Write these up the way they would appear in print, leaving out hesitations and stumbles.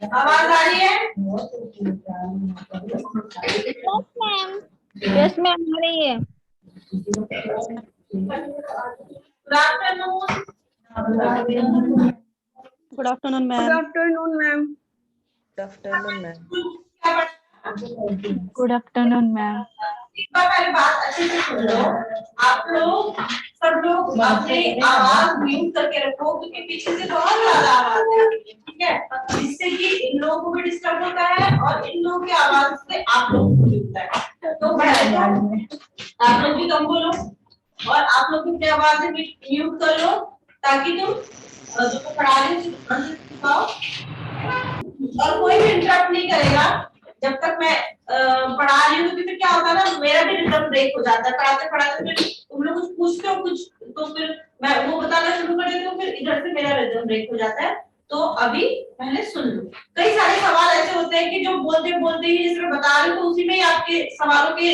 आवाज आ रही है? यस मैम आ रही है। Good afternoon. Good afternoon ma'am. Good afternoon ma'am. Good afternoon ma'am. Good afternoon ma'am. एक बार पहले बात अच्छे से सुन लो। आप लोग सब लोग अपनी आवाज म्यूट करके रखो, क्योंकि पीछे से बहुत ज्यादा आवाज आ रही है, ठीक है? जिससे कि इन लोगों को भी डिस्टर्ब होता है और इन लोगों की आवाज से आप लोगों को भी होता है। तो आप लोग भी कम बोलो और आप लोग अपनी आवाज म्यूट कर लो, ताकि तुम जो पढ़ा रहे हो और कोई भी इंटरप्ट नहीं करेगा जब तक मैं पढ़ा रही हूँ। क्योंकि फिर क्या होता है ना, मेरा भी रिदम ब्रेक हो जाता है पढ़ाते पढ़ाते। फिर तुम लोग कुछ पूछते हो कुछ, तो फिर मैं वो बताना शुरू कर देती हूँ, फिर इधर से मेरा रिदम ब्रेक हो जाता है। तो अभी पहले सुन लो। कई सारे सवाल ऐसे होते हैं कि जो बोलते बोलते ही जैसे मैं बता रही हूँ, तो उसी में ही आपके सवालों के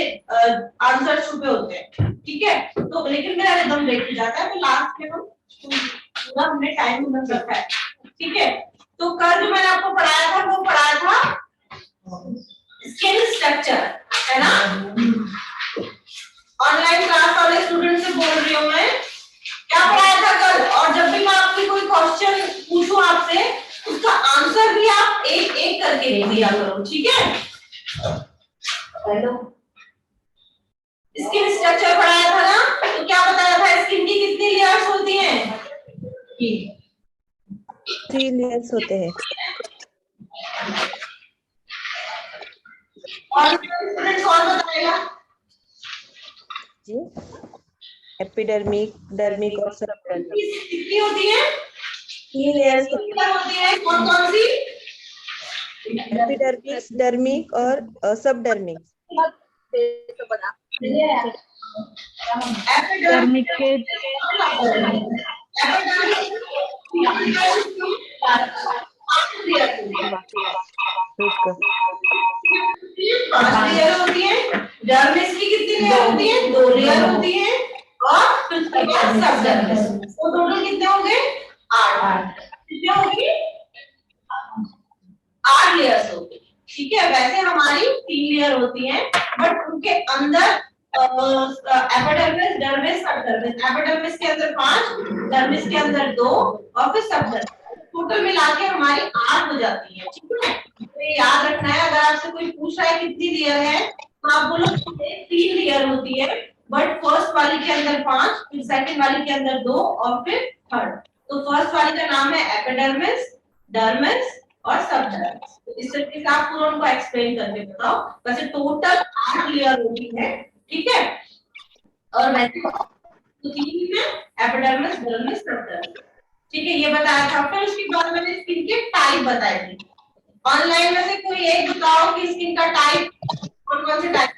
आंसर छुपे होते हैं, ठीक है? तो लेकिन मेरा रिदम ब्रेक हो जाता है, तो लास्ट में हम पूरा हमने टाइम रखा है, ठीक है? तो कल जो मैंने आपको पढ़ाया था, वो पढ़ाया था स्किन स्ट्रक्चर, है ना? ऑनलाइन क्लास वाले स्टूडेंट से बोल रही हूँ मैं, क्या पढ़ाया था कल? और जब भी मैं आपकी कोई क्वेश्चन पूछूं आपसे, उसका आंसर भी आप एक एक करके लिख दिया करो, ठीक है? हेलो, स्किन स्ट्रक्चर पढ़ाया था ना? तो क्या बताया था, स्किन की कितनी लेयर्स होती हैं? 3 लेयर्स होते हैं। और स्टूडेंट कौन बताएगा? जी, एपिडर्मिक, डर्मिक और सबडर्मिक। कितनी होती है? 3 लेयर्स होती है। कौन कौन सी? एपिडर्मिक, डर्मिक और सबडर्मिक। डर्मिक के लेयर होती है। डर्मिस की कितनी लेयर होती है? 2 लेयर होती है। और फिर उसके बाद सबडर्मिस, तो टोटल कितने होंगे? 8। कितने होंगे? 8 लेयर्स होगी, ठीक है? वैसे हमारी 3 लेयर होती हैं, बट उनके अंदर एपिडर्मिस, डर्मिस, सबडर्मिस। एपिडर्मिस के अंदर 5, डर्मिस के अंदर 2 और फिर सबडर्मिस। टोटल मिला के हमारी 8 हो जाती है, ठीक है? तो ये याद रखना है। अगर आपसे कोई पूछ रहा है कितनी लेयर है, तो आप बोलो 3 लेयर होती है, बट फर्स्ट वाली के अंदर 5, फिर सेकंड वाली के अंदर 2 और फिर थर्ड। तो फर्स्ट वाली का नाम है एपिडर्मिस, डर्मिस और सबडर्मिस। तो इस तरीके से आप पूरा उनको एक्सप्लेन करके बताओ। वैसे टोटल 8 लेयर होती है, ठीक है? और वैसे तो 3 में एपिडर्मिस, डर्मिस, सबडर्मिस, ठीक है? ये बताया था। फिर उसके बाद मैंने स्किन के टाइप बताए थे। ऑनलाइन में से कोई एक बताओ कि स्किन का टाइप कौन कौन से टाइप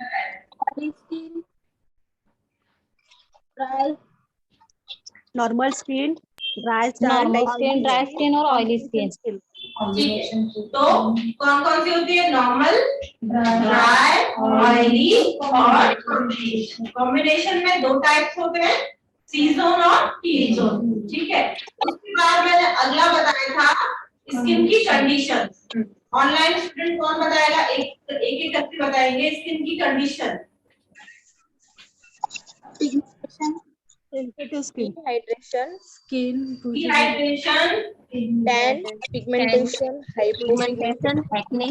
का है? Normal skin, dry dry skin और ऑयली स्किन। ठीक है, तो कौन कौन सी होती है? नॉर्मल, ड्राई, ऑयली और कॉम्बिनेशन में 2 टाइप्स होते हैं, सी जोन और टी जोन, ठीक है? उसके बाद मैंने अगला बताया था स्किन की कंडीशन। ऑनलाइन स्टूडेंट कौन बताएगा? एक एक करके बताएंगे स्किन की condition. Sensitive skin, dehydration, tan, pigmentation, pigmentation, acne,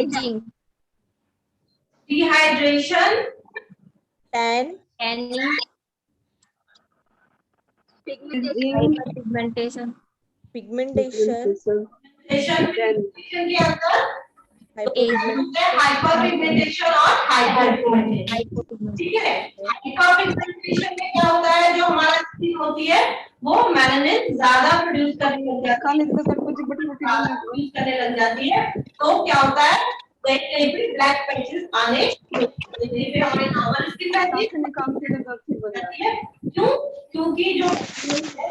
ageing, dehydration, tan, tanning, pigmentation, pigmentation, pigmentation के अंदर एजिंग, हाइपर पिगमेंटेशन और हाइपर पिगमेंटेशन, ठीक है? हाइपर पिगमेंटेशन में क्या होता है, जो हमारा स्किन होती है वो मेलानिन ज्यादा प्रोड्यूस करने लग जाती है। तो क्या होता है, कहीं पे ब्लैक पैचेस आने, फिर हमारी नॉर्मल स्किन रहती है। क्यों? क्योंकि जो है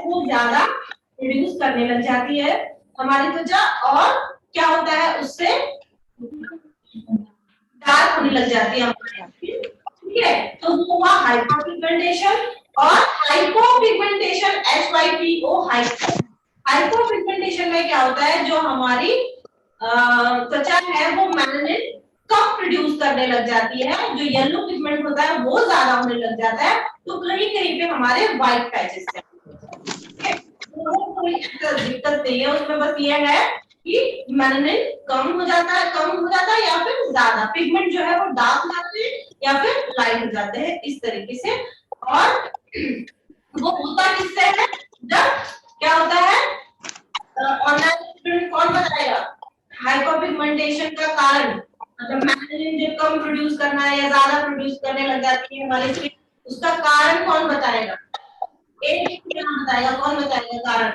वो ज्यादा प्रोड्यूस करने लग जाती है हमारी त्वचा, और क्या होता है उससे डार्क होने लग जाती है हमारी स्किन, ठीक है? तो वो हुआ हाइपर पिगमेंटेशन। और हाइपोपिगमेंटेशन, HYPO, हाइपर हाइपोपिगमेंटेशन में क्या होता है, जो हमारी त्वचा है वो मेलानिन कम प्रोड्यूस करने लग जाती है, जो येलो पिगमेंट होता है वो ज्यादा होने लग जाता है, तो कहीं कहीं पे हमारे व्हाइट पैचेस है। तो कोई दिक्कत नहीं है उसमें, बस ये है कि मेलानिन कम हो जाता है या फिर ज्यादा पिगमेंट जो है वो डार्क हो जाते हैं या फिर लाइट हो जाते हैं इस तरीके से। और वो होता किससे है, जब क्या होता है, ऑनलाइन कौन बताएगा हाइपोपिगमेंटेशन का कारण, मतलब मेलानिन जब कम प्रोड्यूस करना है या ज्यादा प्रोड्यूस करने लग जाती है हमारी स्किन, उसका कारण कौन बताएगा, एक नाम बताएगा, कौन बताएगा कारण।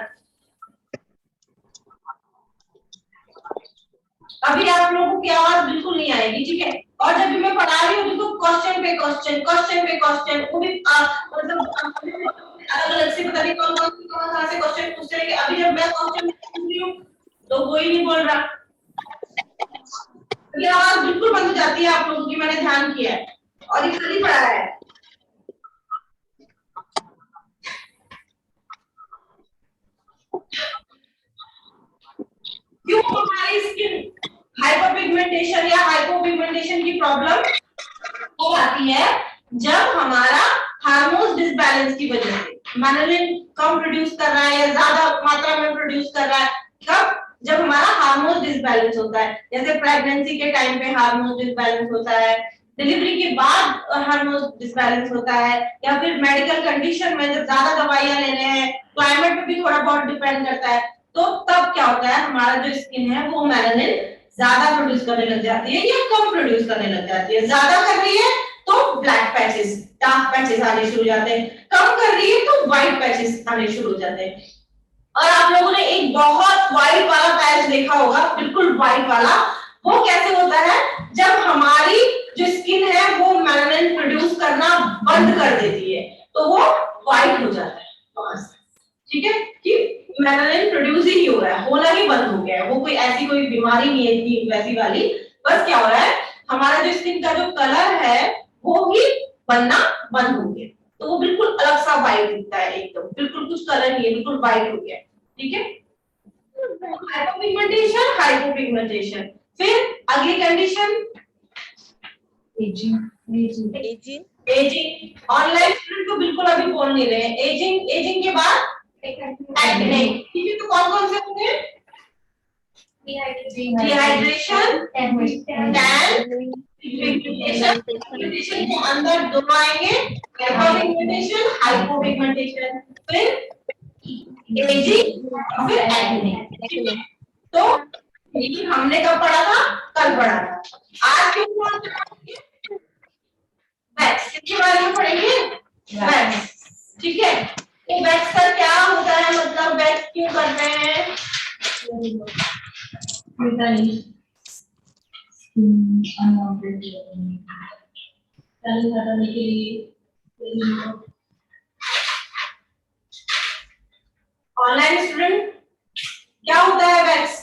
अभी आप लोगों की आवाज बिल्कुल नहीं आएगी, ठीक है, और जब भी मैं पढ़ा रही हूँ तो क्वेश्चन पे क्वेश्चन वो भी मतलब अलग अलग से, पता नहीं कौन कहाँ से क्वेश्चन पूछ रहे हैं। अभी जब मैं क्वेश्चन पूछ रही हूँ तो कोई नहीं बोल रहा, ये आवाज बिल्कुल बंद हो जाती है आप लोगों की, मैंने ध्यान किया है और ये खाली पड़ा है। क्यों हमारी स्किन हाइपरपिगमेंटेशन या हाइपोपिगमेंटेशन की प्रॉब्लम हो आती है, जब हमारा हार्मोन्स डिसबैलेंस की वजह से मेलानिन कम प्रोड्यूस कर रहा है या ज्यादा मात्रा में प्रोड्यूस कर रहा है, कब, जब हमारा हार्मोन डिसबैलेंस होता है, जैसे प्रेगनेंसी के टाइम पे हार्मोन डिसबैलेंस होता है, डिलीवरी के बाद हार्मोन डिसबैलेंस होता है, या फिर मेडिकल कंडीशन में जब ज्यादा दवाइयां ले रहे हैं, क्लाइमेट पे भी थोड़ा बहुत डिपेंड करता है, तो तब क्या होता है, हमारा जो स्किन है वो मेलानिन ज्यादा प्रोड्यूस करने लग जाती है या कम प्रोड्यूस करने लग जाती है। ज्यादा कर रही है तो ब्लैक पैचेस, डार्क पैचेस आने शुरू हो जाते हैं, कम कर रही है तो व्हाइट पैचेस आने शुरू हो जाते हैं। और आप लोगों ने एक बहुत व्हाइट वाला पैच देखा होगा, बिल्कुल व्हाइट वाला, वो कैसे होता है, जब हमारी जो स्किन है वो मेलानिन प्रोड्यूस करना बंद कर देती है, तो वो व्हाइट हो जाता है, ठीक है, कि मेलानिन प्रोड्यूस ही नहीं हो रहा है, होना ही बंद हो गया है, वो कोई ऐसी कोई बीमारी नहीं है इतनी वैसी वाली, बस क्या हो रहा है, हमारा जो स्किन का जो कलर है वो ही बनना बंद हो गया, तो वो बिल्कुल अलग सा व्हाइट दिखता है, एकदम बिल्कुल कुछ कलर नहीं है, बिल्कुल व्हाइट हो गया, ठीक है। हाइपोपिगमेंटेशन, फिर अगली कंडीशन एजिंग ऑनलाइन स्टूडेंट को बिल्कुल अभी बोल नहीं रहे हैं, एजिंग के बाद एक्ने, ठीक है, तो कौन कौन से होंगे, डिहाइड्रेशन, टैन, पिगमेंटेशन के अंदर दो आएंगे, हाइपोपिगमेंटेशन, हाइपोपिगमेंटेशन, फिर एजिंग, फिर एक्ने। तो ये हमने कब पढ़ा था, कल पढ़ा था, आज क्यों वैक्स के बारे में पढ़ेंगे, वैक्स, ठीक है। तो वैक्स का क्या होता है, मतलब वैक्स क्यों करते हैं, ऑनलाइन स्टूडेंट क्या होता है वैक्स,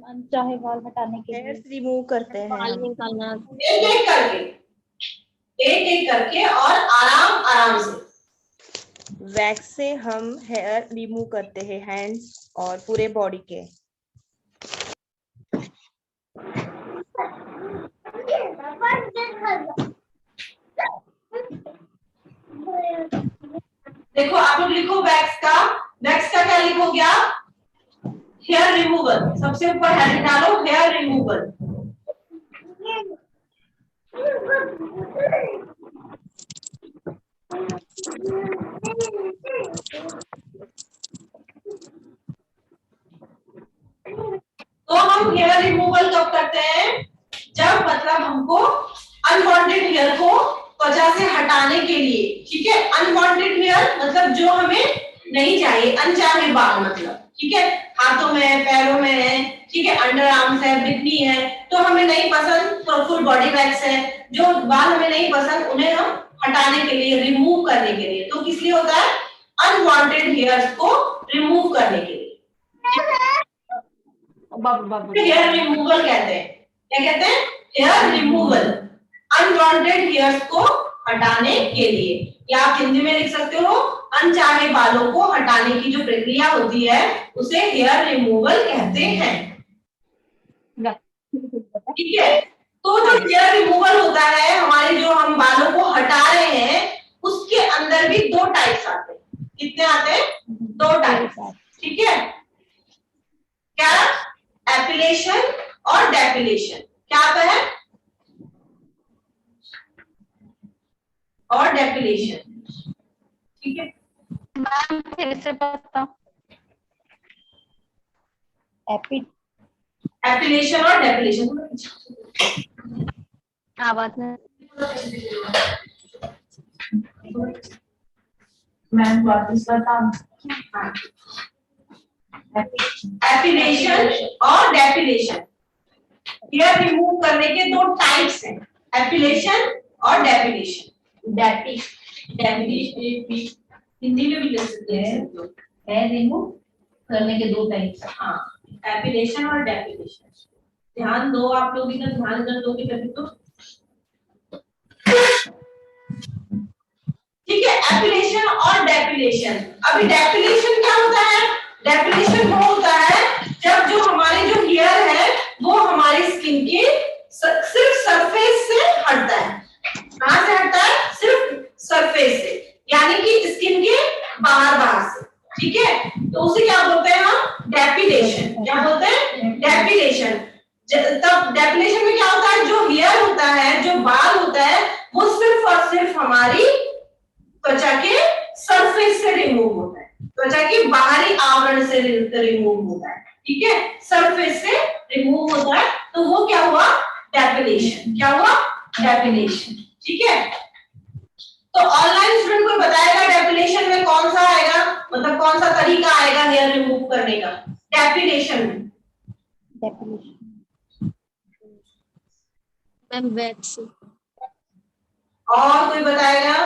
अनचाहे बाल हटाने के लिए, हेयर्स रिमूव करते हैं बाल हम। निकालना, एक एक करके और आराम आराम से। वैक्स से हम हेयर रिमूव करते हैं, हैंड्स और पूरे बॉडी के। देखो आप लोग लिखो वैक्स का क्या लिखोगे आप, हेयर रिमूवल, सबसे ऊपर हेडिंग डालो हेयर रिमूवल। तो हम हेयर रिमूवल कब करते हैं, जब मतलब हमको अनवांटेड हेयर को त्वचा से हटाने के लिए, ठीक है, अनवांटेड हेयर मतलब जो हमें नहीं चाहिए, अनचाहे बाल मतलब, ठीक है, हाथों में पैरों में है, ठीक है, अंडर आर्म्स है, बिकनी है, तो हमें नहीं पसंद, तो फुल बॉडी वैक्स है, जो बाल हमें नहीं पसंद उन्हें हम हटाने के लिए, रिमूव करने के लिए, तो किस लिए होता है, अनवांटेड हेयर्स को रिमूव करने के लिए, हेयर रिमूवल कहते हैं, क्या कहते हैं, हेयर रिमूवल, अनवांटेड हेयर्स को हटाने के लिए, या आप हिंदी में लिख सकते हो अनचाहे बालों को हटाने की जो प्रक्रिया होती है उसे हेयर रिमूवल कहते हैं। ठीक है, तो जो हेयर रिमूवल होता है, हमारे जो हम बालों को हटा रहे हैं उसके अंदर भी दो टाइप्स आते हैं। कितने आते हैं? दो टाइप्स। ठीक है, क्या? एपिलेशन और डेपिलेशन। क्या आता है? और डेपिलेशन। ठीक है, मैम फिर से बताओ। एपिलेशन और डेपिलेशन। आवाज में मैम वापस बताओ। एपिलेशन और डेपिलेशन, हेयर रिमूव करने के दो टाइप्स हैं, एपिलेशन और डेपिलेशन। हिंदी में भी लिख सकते हैं, हेयर रिमूव करने के दो टाइप्स। हाँ, एपिलेशन और डेपिलेशन। ध्यान दो, आप लोग इधर ध्यान कर दोगे तभी तो। ठीक है, एपिलेशन और डेपिलेशन। अभी डेपिलेशन क्या होता है? डेपिलेशन वो होता है जब जो हमारे जो हेयर है वो हमारी स्किन के सिर्फ सरफेस से हटता है। कहां से हटता है? सिर्फ सरफेस से, यानी कि स्किन के बाहर से। ठीक है, तो उसे क्या बोलते हैं हम? डेपिलेशन। क्या बोलते हैं? डेपिलेशन। तब डेपिलेशन में क्या होता है? जो हेयर होता है, जो बाल होता है, वो सिर्फ और सिर्फ हमारी त्वचा के सरफेस से रिमूव होता है, त्वचा के बाहरी आवरण से रिमूव होता है। ठीक है, सरफेस से रिमूव होता है, तो वो क्या हुआ? डेपिलेशन। क्या हुआ? डेपिलेशन। ठीक है, तो ऑनलाइन स्टूडेंट को बताएगा डेपिलेशन में कौन सा आएगा, मतलब कौन सा तरीका आएगा हेयर रिमूव करने का डेपिलेशन में? Ma'am wax. और कोई बताएगा?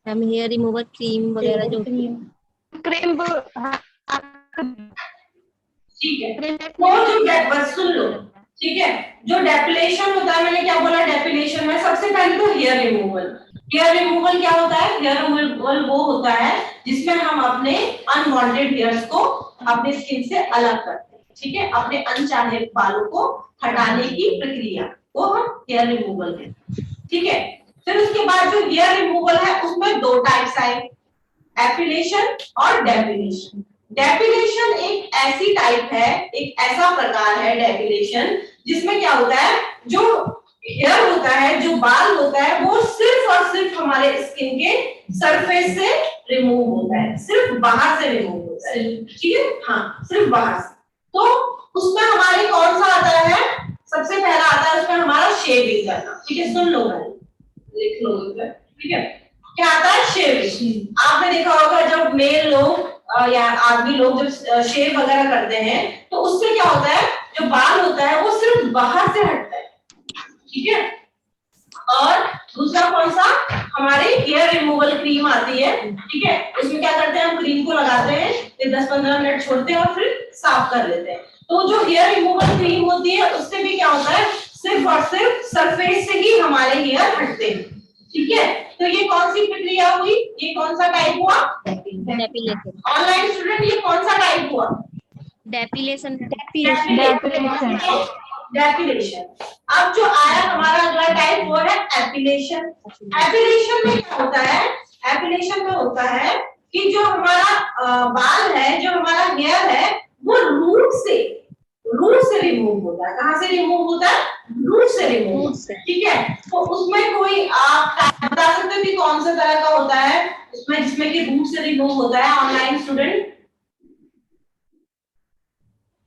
मैम हेयर रिमूवर क्रीम वगैरह जो क्रीम। ठीक है, वो जो बस सुन लो। ठीक है, जो डेपिलेशन होता है, मैंने क्या बोला? डेपिलेशन में सबसे पहले तो हेयर रिमूवल। हेयर रिमूवल क्या होता है? हेयर रिमूवल वो होता है जिसमें हम अपने अनवांटेड हेयर्स को अपने स्किन से अलग करते हैं। ठीक है, अपने अनचाहे बालों को हटाने की प्रक्रिया वो हम हेयर रिमूवल कहते हैं। ठीक है, फिर उसके बाद जो हेयर रिमूवल है उसमें दो टाइप्स आए, एपिलेशन और डेपिलेशन। डेपिलेशन एक ऐसी टाइप है, एक ऐसा प्रकार है डेपिलेशन जिसमें क्या होता है? जो हेयर होता है, जो बाल होता है, वो सिर्फ और सिर्फ हमारे स्किन के सरफेस से रिमूव होता है, सिर्फ बाहर से रिमूव होता है। ठीक है, हाँ, सिर्फ बाहर से। तो उसमें हमारे कौन सा आता है? सबसे पहला आता है उसमें हमारा शेविंग करना। ठीक है, सुन लो, लिख लो इधर। ठीक है, क्या आता है? शेविंग। आपने देखा होगा जब मेल लोग या आदमी लोग जब शेव वगैरह करते हैं तो उससे क्या होता है? जो बाल होता है वो सिर्फ बाहर से हटता है। ठीक है, और दूसरा कौन सा? हमारे हेयर रिमूवल क्रीम आती है। ठीक है, उसमें क्या करते हैं? हम क्रीम को लगाते हैं, फिर 10-15 मिनट छोड़ते हैं और फिर साफ कर लेते हैं। तो जो हेयर रिमूवल क्रीम होती है उससे भी क्या होता है? सिर्फ और सिर्फ सरफेस से ही हमारे हेयर हटते हैं। ठीक है, तो ये कौन सी प्रक्रिया हुई? ये कौन सा टाइप हुआ? डेपिलेशन। ऑनलाइन स्टूडेंट ये कौन सा टाइप हुआ? डेपिलेशन। डेपिलेशन। अब जो आया हमारा अगला टाइप वो है एपिलेशन। एपिलेशन में क्या होता है? एपिलेशन में होता है कि जो हमारा बाल है, जो हमारा हेयर है, वो रूट से रिमूव होता है। कहां से रिमूव होता है? रूट से रिमूव। ठीक है, तो उसमें कोई आप बता सकते हो कि कौन सा तरह का होता है उसमें जिसमें कि रूट से रिमूव होता है? ऑनलाइन स्टूडेंट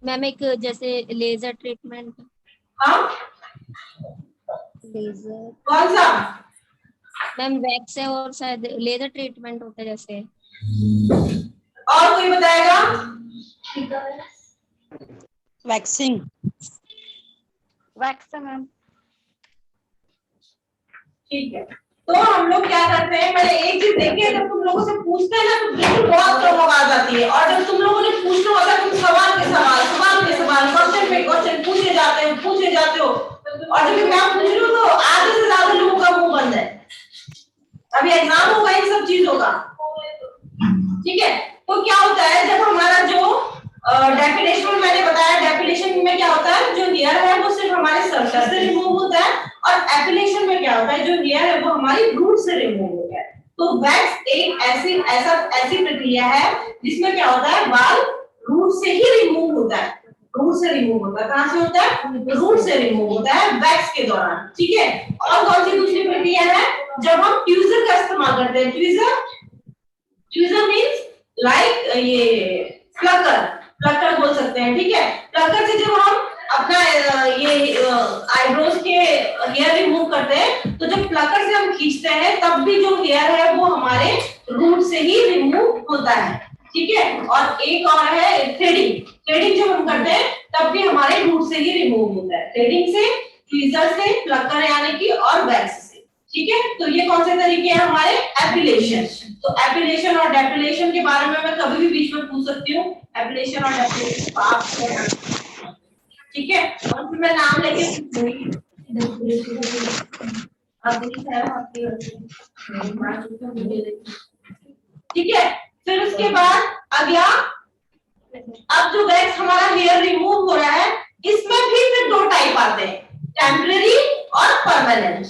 मैम एक जैसे लेजर ट्रीटमेंट। हाँ, लेजर कौन सा? मैम वैक्स है और शायद लेजर ट्रीटमेंट होता है जैसे। और कोई बताएगा? वैक्सिंग। Wax ma'am. ठीक है, तो हम लोग क्या करते हैं? मैंने एक चीज देखी है, जब तुम लोगों से पूछते हैं ना तो बिल्कुल बहुत कम आवाज आती है, और जब तुम लोगों ने पूछना होता है तुम सवाल के सवाल क्वेश्चन पे क्वेश्चन पूछे जाते हो, और जब मैं पूछ रही हूँ तो आधे से ज्यादा लोगों का मुंह बंद है। अभी एग्जाम होगा इन सब चीजों का, ठीक है। तो क्या होता है जब हमारा जो डेफिनेशन में मैंने बताया, डेफिनेशन में क्या होता है, जो हेयर है वो सिर्फ हमारे सरफेस से रिमूव होता है, और एपिलेशन में क्या होता है, जो हेयर है वो हमारी रूट से रिमूव होता है। तो वैक्स एक ऐसी प्रक्रिया है जिसमें क्या होता है, बाल रूट से ही रिमूव होता है, रूट से रिमूव होता है। कहां से होता है, रूट से रिमूव होता है वैक्स के दौरान, ठीक है। और कौन सी दूसरी प्रक्रिया है, जब हम ट्वीजर का इस्तेमाल करते हैं। ट्वीजर मींस लाइक ये प्लकर बोल सकते हैं, ठीक है। प्लकर से जब हम अपना ये आईब्रोज के हेयर रिमूव करते हैं, तो जब प्लकर से हम खींचते हैं तब भी जो हेयर है वो हमारे रूट से ही रिमूव होता है, ठीक है। और एक और है थ्रेडिंग जब हम करते हैं तब भी हमारे रूट से ही रिमूव होता है, थ्रेडिंग से, ट्वीजर से, प्लकर यानी कि, और वैक्स से, ठीक है। तो ये कौन से तरीके हैं हमारे, एपिलेशन। तो एपिलेशन और डेपिलेशन के बारे में मैं कभी भी बीच में पूछ सकती हूँ, एपिलेशन और डेपिलेशन, ठीक है। और फिर मैं नाम लेके ठीक है। फिर उसके बाद अगला, अब जो वैक्स हमारा हेयर रिमूव हो रहा है, इसमें भी फिर दो टाइप आते हैं, टेम्परेरी और परमानेंट।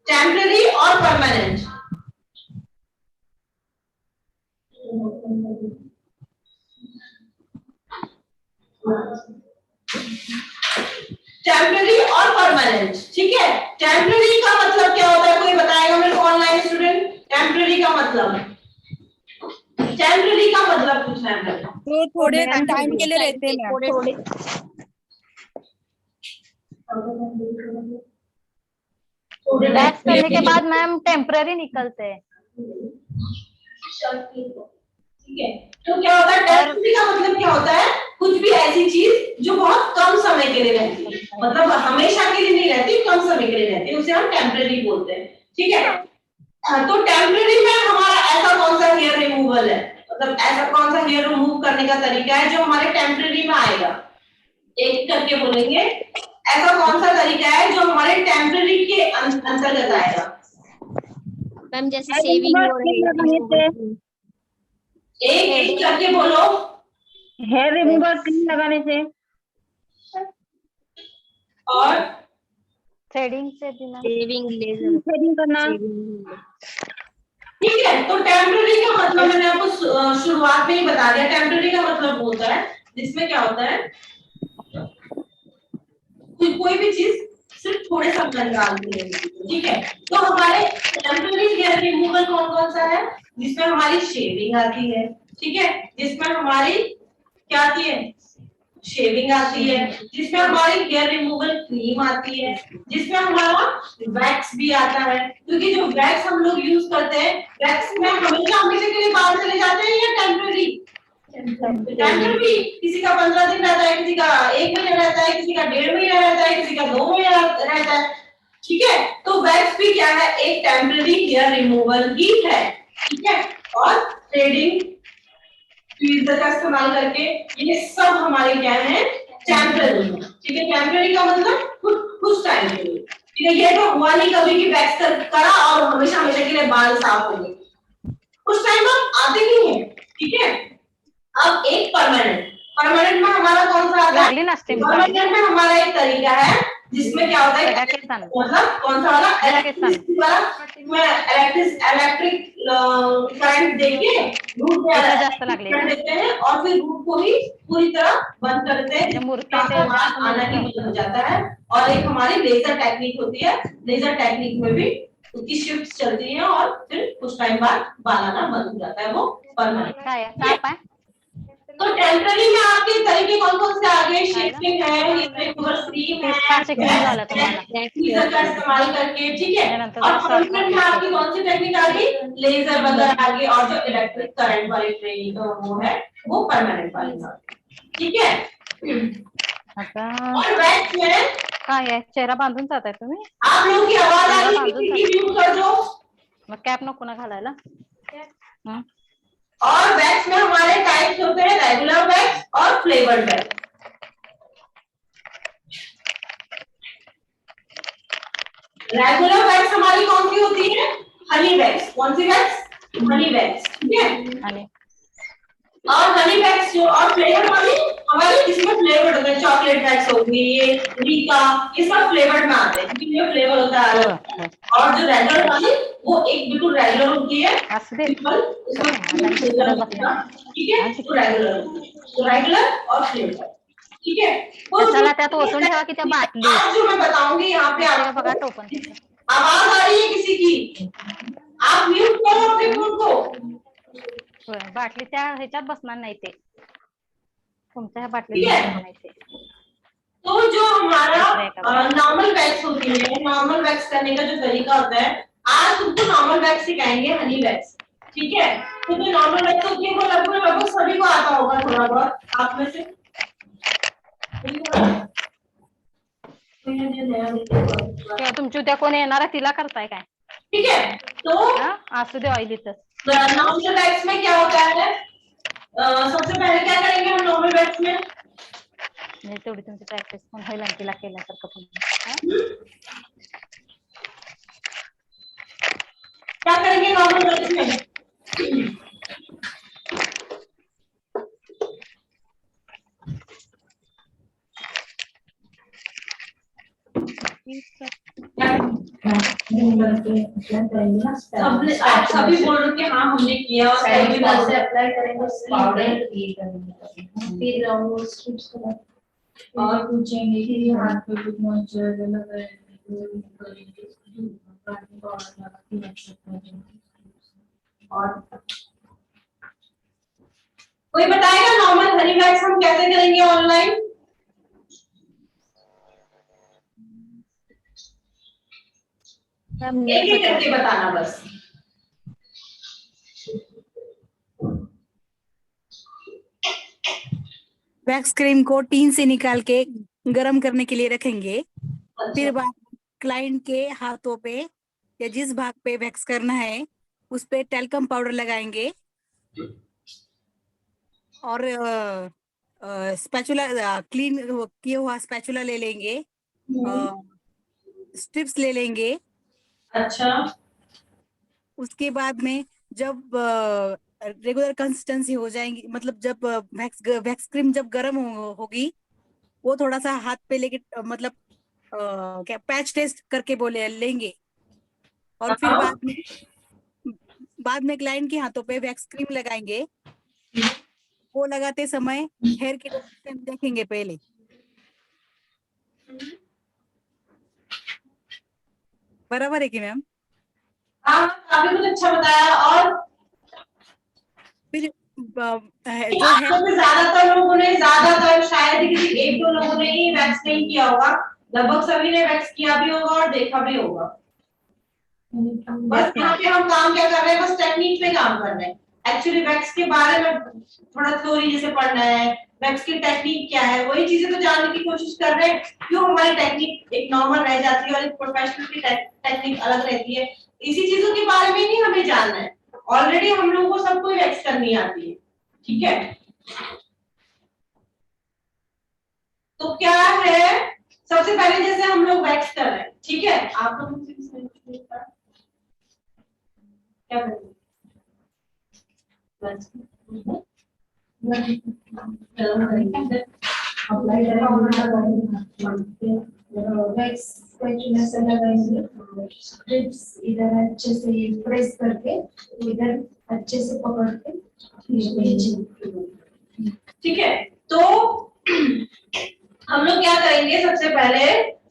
टेम्परेरी और परमानेंट। टेम्परेरी और परमानेंट, ठीक है। टेम्परेरी का मतलब क्या होता है, कोई बताएगा मेरे को, ऑनलाइन स्टूडेंट? टेम्परेरी का मतलब, टेम्परेरी का मतलब पूछना है मेरे को। तो थोड़े टाइम के लिए रहते हैं मैम, थोड़े वैक्स करने के बाद मैम टेम्पररी निकलते हैं। ठीक है। तो क्या होता है, टेम्परेरी का मतलब क्या होता है, कुछ भी ऐसी चीज जो बहुत कम समय के लिए रहती है, मतलब हमेशा के लिए नहीं रहती, कम समय के लिए रहती है, उसे हम टेम्परेरी बोलते हैं, ठीक है। तो टेम्परेरी में हमारा ऐसा कौन सा हेयर रिमूवल है, मतलब ऐसा कौन सा हेयर रिमूव करने का तरीका है जो हमारे टेम्परेरी में आएगा, एक करके बोलेंगे। ऐसा कौन सा तरीका है जो हमारे टेम्परेरी के अंतर्गत आएगा? मैम जैसे सेविंग हो रही है, एक एक करके बोलो। हेयर रिमूवर क्रीम लगाने से, और थ्रेडिंग से भी मैम, सेविंग लेजर, थ्रेडिंग करना। ठीक है। तो टेम्परेरी का मतलब मैंने आपको शुरुआत में ही बता दिया, टेम्परेरी का मतलब होता है जिसमें क्या होता है, कोई भी चीज सिर्फ थोड़े समय अंतराल के लिए, ठीक है। तो हमारे टेम्परेरी हेयर रिमूवल कौन कौन सा है, जिसमें हमारी शेविंग आती है, ठीक है, जिसमें हमारी क्या आती है, शेविंग आती है, जिसमें हमारी हेयर रिमूवल क्रीम आती है, जिसमें हमारा वैक्स भी आता है, क्योंकि जो वैक्स हम लोग यूज करते हैं, वैक्स में हमेशा हमेशा के लिए बाल चले जाते हैं या टेम्परेरी? टेम्परेरी। किसी का 15 दिन रहता है, किसी का 1 महीना रहता है, किसी का 1.5 महीना रहता है, किसी का 2 महीना रहता है, ठीक है। तो वैक्स भी क्या है, एक टेम्परेरी हेयर रिमूवल ही है, ठीक है। और थ्रेडिंग, ट्वीजर का इस्तेमाल करके, ये सब हमारे क्या है, टेम्परेरी, ठीक है। टेम्परेरी का मतलब कुछ टाइम के लिए, ठीक है। ये तो हुआ नहीं कभी कि वैक्स करा और हमेशा हमेशा के लिए बाल साफ हो गए, कुछ टाइम हम आते ही हैं, ठीक है। अब एक परमानेंट में हमारा कौन सा आता है, परमानेंट में हमारा एक तरीका है जिसमें क्या होता है, मतलब कौन सा वाला, इलेक्ट्रिक करंट देके रूट में देते हैं और फिर रूट को ही पूरी तरह बंद करते हैं, आना ही बंद हो जाता है। और एक हमारी लेजर टेक्निक होती है, लेजर टेक्निक में भी उसकी शिफ्ट चलती है और फिर कुछ टाइम बाद बाल आना बंद हो जाता है, वो परमानेंट। तो टेम्परेरी में आपके तरीके कौन कौन से आ गए, शेविंग है, रिमूवर क्रीम है, लेजर का इस्तेमाल करके, ठीक है। और परमानेंट में आपकी कौन सी टेक्निक आ गई, लेजर वगैरह आ गई, और जो इलेक्ट्रिक करंट वाली ट्रेनिंग वो है वो परमानेंट वाली है, ठीक है। और वैक्स में काय चेहरा बांधून जाताय तुम्ही, आप लोगों की आवाज आ रही है, म्यूट कर दो। मग कॅप नको ना घालायला। और वैक्स में हमारे टाइप्स होते हैं, रेगुलर वैक्स और फ्लेवर्ड वैक्स। रेगुलर वैक्स हमारी कौन सी होती है? Honey wax. कौन सी वैक्स? हनी वैक्स, ठीक है। और हनी वैक्स जो और फ्लेवर वाली हमारे इसमें फ्लेवर्ड होते हैं, चॉकलेट वैक्स होगी, ये रीका, ये सब फ्लेवर्ड में आते हैं क्योंकि ये फ्लेवर होता है अलग। और जो रेगुलर वाली वो एक बिल्कुल रेगुलर होती है, सिंपल, उसमें ठीक है, तो रेगुलर होती है, तो रेगुलर और फ्लेवर, ठीक है। चला त्या तो ओतून ठेवा की त्या बाटली आज जो मैं बताऊंगी यहाँ पे ते बघा आपको, टोपन आवाज आ रही है किसी की? आप म्यूट करो अपने फोन को। बाटली त्या ह्याच्यात बसणार नाही ते तुमच्या ह्या बाटलीत ठीक है। बसणार नाही ते तो जो हमारा नॉर्मल वैक्स होती है, नॉर्मल वैक्स करने का जो तरीका होता है, आज तुमको नॉर्मल वैक्स सिखाएंगे, हनी वैक्स, ठीक है। तो जो नॉर्मल वैक्स होती है वो लगभग सभी को आता होगा थोड़ा बहुत, आप में से किंवा तुमची उद्या कोण येणार आहे तिला करताय काय? ठीक है। तो असू दे ऑइलीच नॉर्मल वैक्स में क्या होता है, सबसे पहले क्या करेंगे हम नॉर्मल वैक्स में? म्हणजे तेवढी तुमची प्रॅक्टिस पण होईल आणि तिला केल्यासारखं पण क्या करेंगे नॉर्मल वैक्स में? आप सभी बोल रहे हो कि हाँ हमने किया और सभी बात से अप्लाई करेंगे पाउडर, फिर वो स्ट्रिप्स और पूछेंगे कि हाथ पे कुछ मॉइस्चराइजर और कोई बताएगा नॉर्मल हनी वैक्स हम कैसे करेंगे ऑनलाइन? एक एक करके बताना बस। वैक्स क्रीम को टीन से निकाल के गर्म करने के लिए रखेंगे। फिर बाद क्लाइंट के हाथों पे या जिस भाग पे वैक्स करना है उस पे टेल्कम पाउडर लगाएंगे और स्पैचुला क्लीन किया हुआ स्पैचुला ले लेंगे, स्ट्रिप्स ले लेंगे। अच्छा, उसके बाद में जब रेगुलर कंसिस्टेंसी हो जाएंगी, मतलब जब वैक्स क्रीम जब गर्म होगी वो थोड़ा सा हाथ पे लेके मतलब क्या पैच टेस्ट करके बोले लेंगे। और फिर बाद में क्लाइंट के हाथों पे वैक्स क्रीम लगाएंगे। वो लगाते समय हेयर की डायरेक्शन देखेंगे पहले। बराबर है कि मैम? हाँ काफी कुछ अच्छा बताया। और फिर जो है ज्यादातर लोगों ने, ज्यादातर शायद ही किसी एक दो लोगों ने ही वैक्स नहीं किया होगा, लगभग सभी ने वैक्स किया भी होगा और देखा भी होगा। बस यहाँ पे हम काम क्या कर रहे हैं, बस टेक्निक पे काम कर रहे हैं। एक्चुअली वैक्स के बारे में थोड़ा थ्योरी जैसे पढ़ना है, वैक्स की टेक्निक क्या है, वही चीजें तो जानने की कोशिश कर रहे हैं। क्यों हमारी टेक्निक एक नॉर्मल रह जाती है और एक प्रोफेशनल की टेक्निक अलग रहती है, इसी चीजों के बारे में नहीं हमें जानना है। ऑलरेडी हम लोगों को सबको वैक्स करनी आती है, ठीक है। तो क्या है, सबसे पहले जैसे हम लोग वैक्स कर रहे हैं, ठीक है, आप लोग क्या करेंगे? अप्लाई करेंगे, स्ट्रिप्स इधर अच्छे से प्रेस करके इधर अच्छे से पकड़ के, ठीक है। तो हम लोग क्या करेंगे, सबसे पहले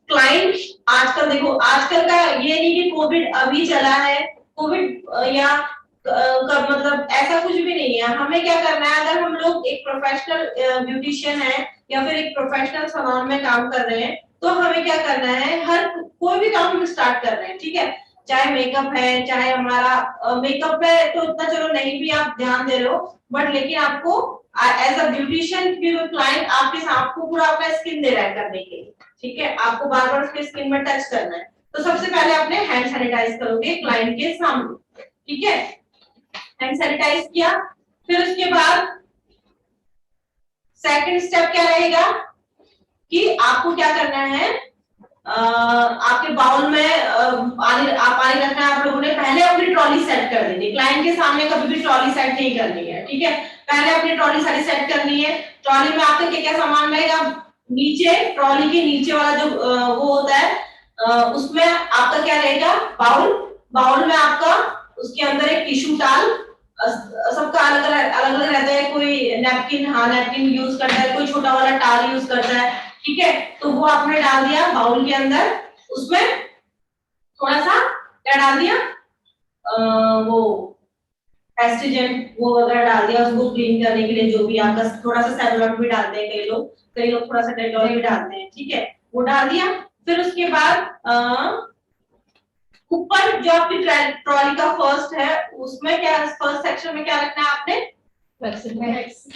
क्लाइंट, आजकल देखो, आजकल का ये नहीं कि कोविड अभी चला है, कोविड या मतलब ऐसा कुछ भी नहीं है। हमें क्या करना है, अगर हम लोग एक प्रोफेशनल ब्यूटिशियन है या फिर एक प्रोफेशनल सैलून में काम कर रहे हैं, तो हमें क्या करना है, हर कोई भी काम हम स्टार्ट कर रहे हैं, ठीक है, चाहे मेकअप है, चाहे हमारा मेकअप है तो इतना चलो नहीं भी आप ध्यान दे रहे हो, बट लेकिन आपको एज अ ब्यूटिशियन क्लाइंट आपके आपको पूरा अपना स्किन दे रहा है करने के लिए, ठीक है, आपको बार बार उसके स्किन में टच करना है। तो सबसे पहले अपने हैंड सैनिटाइज करोगे क्लाइंट के सामने, ठीक है, हैंड सैनिटाइज किया। फिर उसके बाद सेकंड स्टेप क्या रहेगा कि आपको क्या करना है, आपके बाउल में पानी रखना है आप लोगों ने, पहले अपनी ट्रॉली सेट कर देनी, क्लाइंट के सामने कभी भी ट्रॉली सेट नहीं करनी है, ठीक है। पहले अपनी ट्रॉली सारी सेट करनी है। ट्रॉली में आपका क्या क्या सामान रहेगा, नीचे ट्रॉली के नीचे वाला जो वो होता है उसमें आपका क्या रहेगा, बाउल में आपका उसके अंदर एक टिश्यू टाल, सबका अलग अलग रहता है, कोई नैपकिन, हाँ नैपकिन यूज करता है, कोई छोटा वाला टाल यूज करता है, ठीक है। तो वो आपने डाल दिया बाउल के अंदर, उसमें थोड़ा सा क्या डाल दिया, वो एस्ट्रिजेंट वो वगैरह डाल दिया उसको क्लीन करने के लिए, जो भी आपका, थोड़ा सा सेवलॉन भी डालते हैं कई लोग थोड़ा सा डेटॉल भी डालते हैं, ठीक है, वो डाल दिया। फिर उसके बाद ऊपर जो आपकी ट्रॉली का फर्स्ट है उसमें क्या, फर्स्ट सेक्शन में क्या रखना है आपने,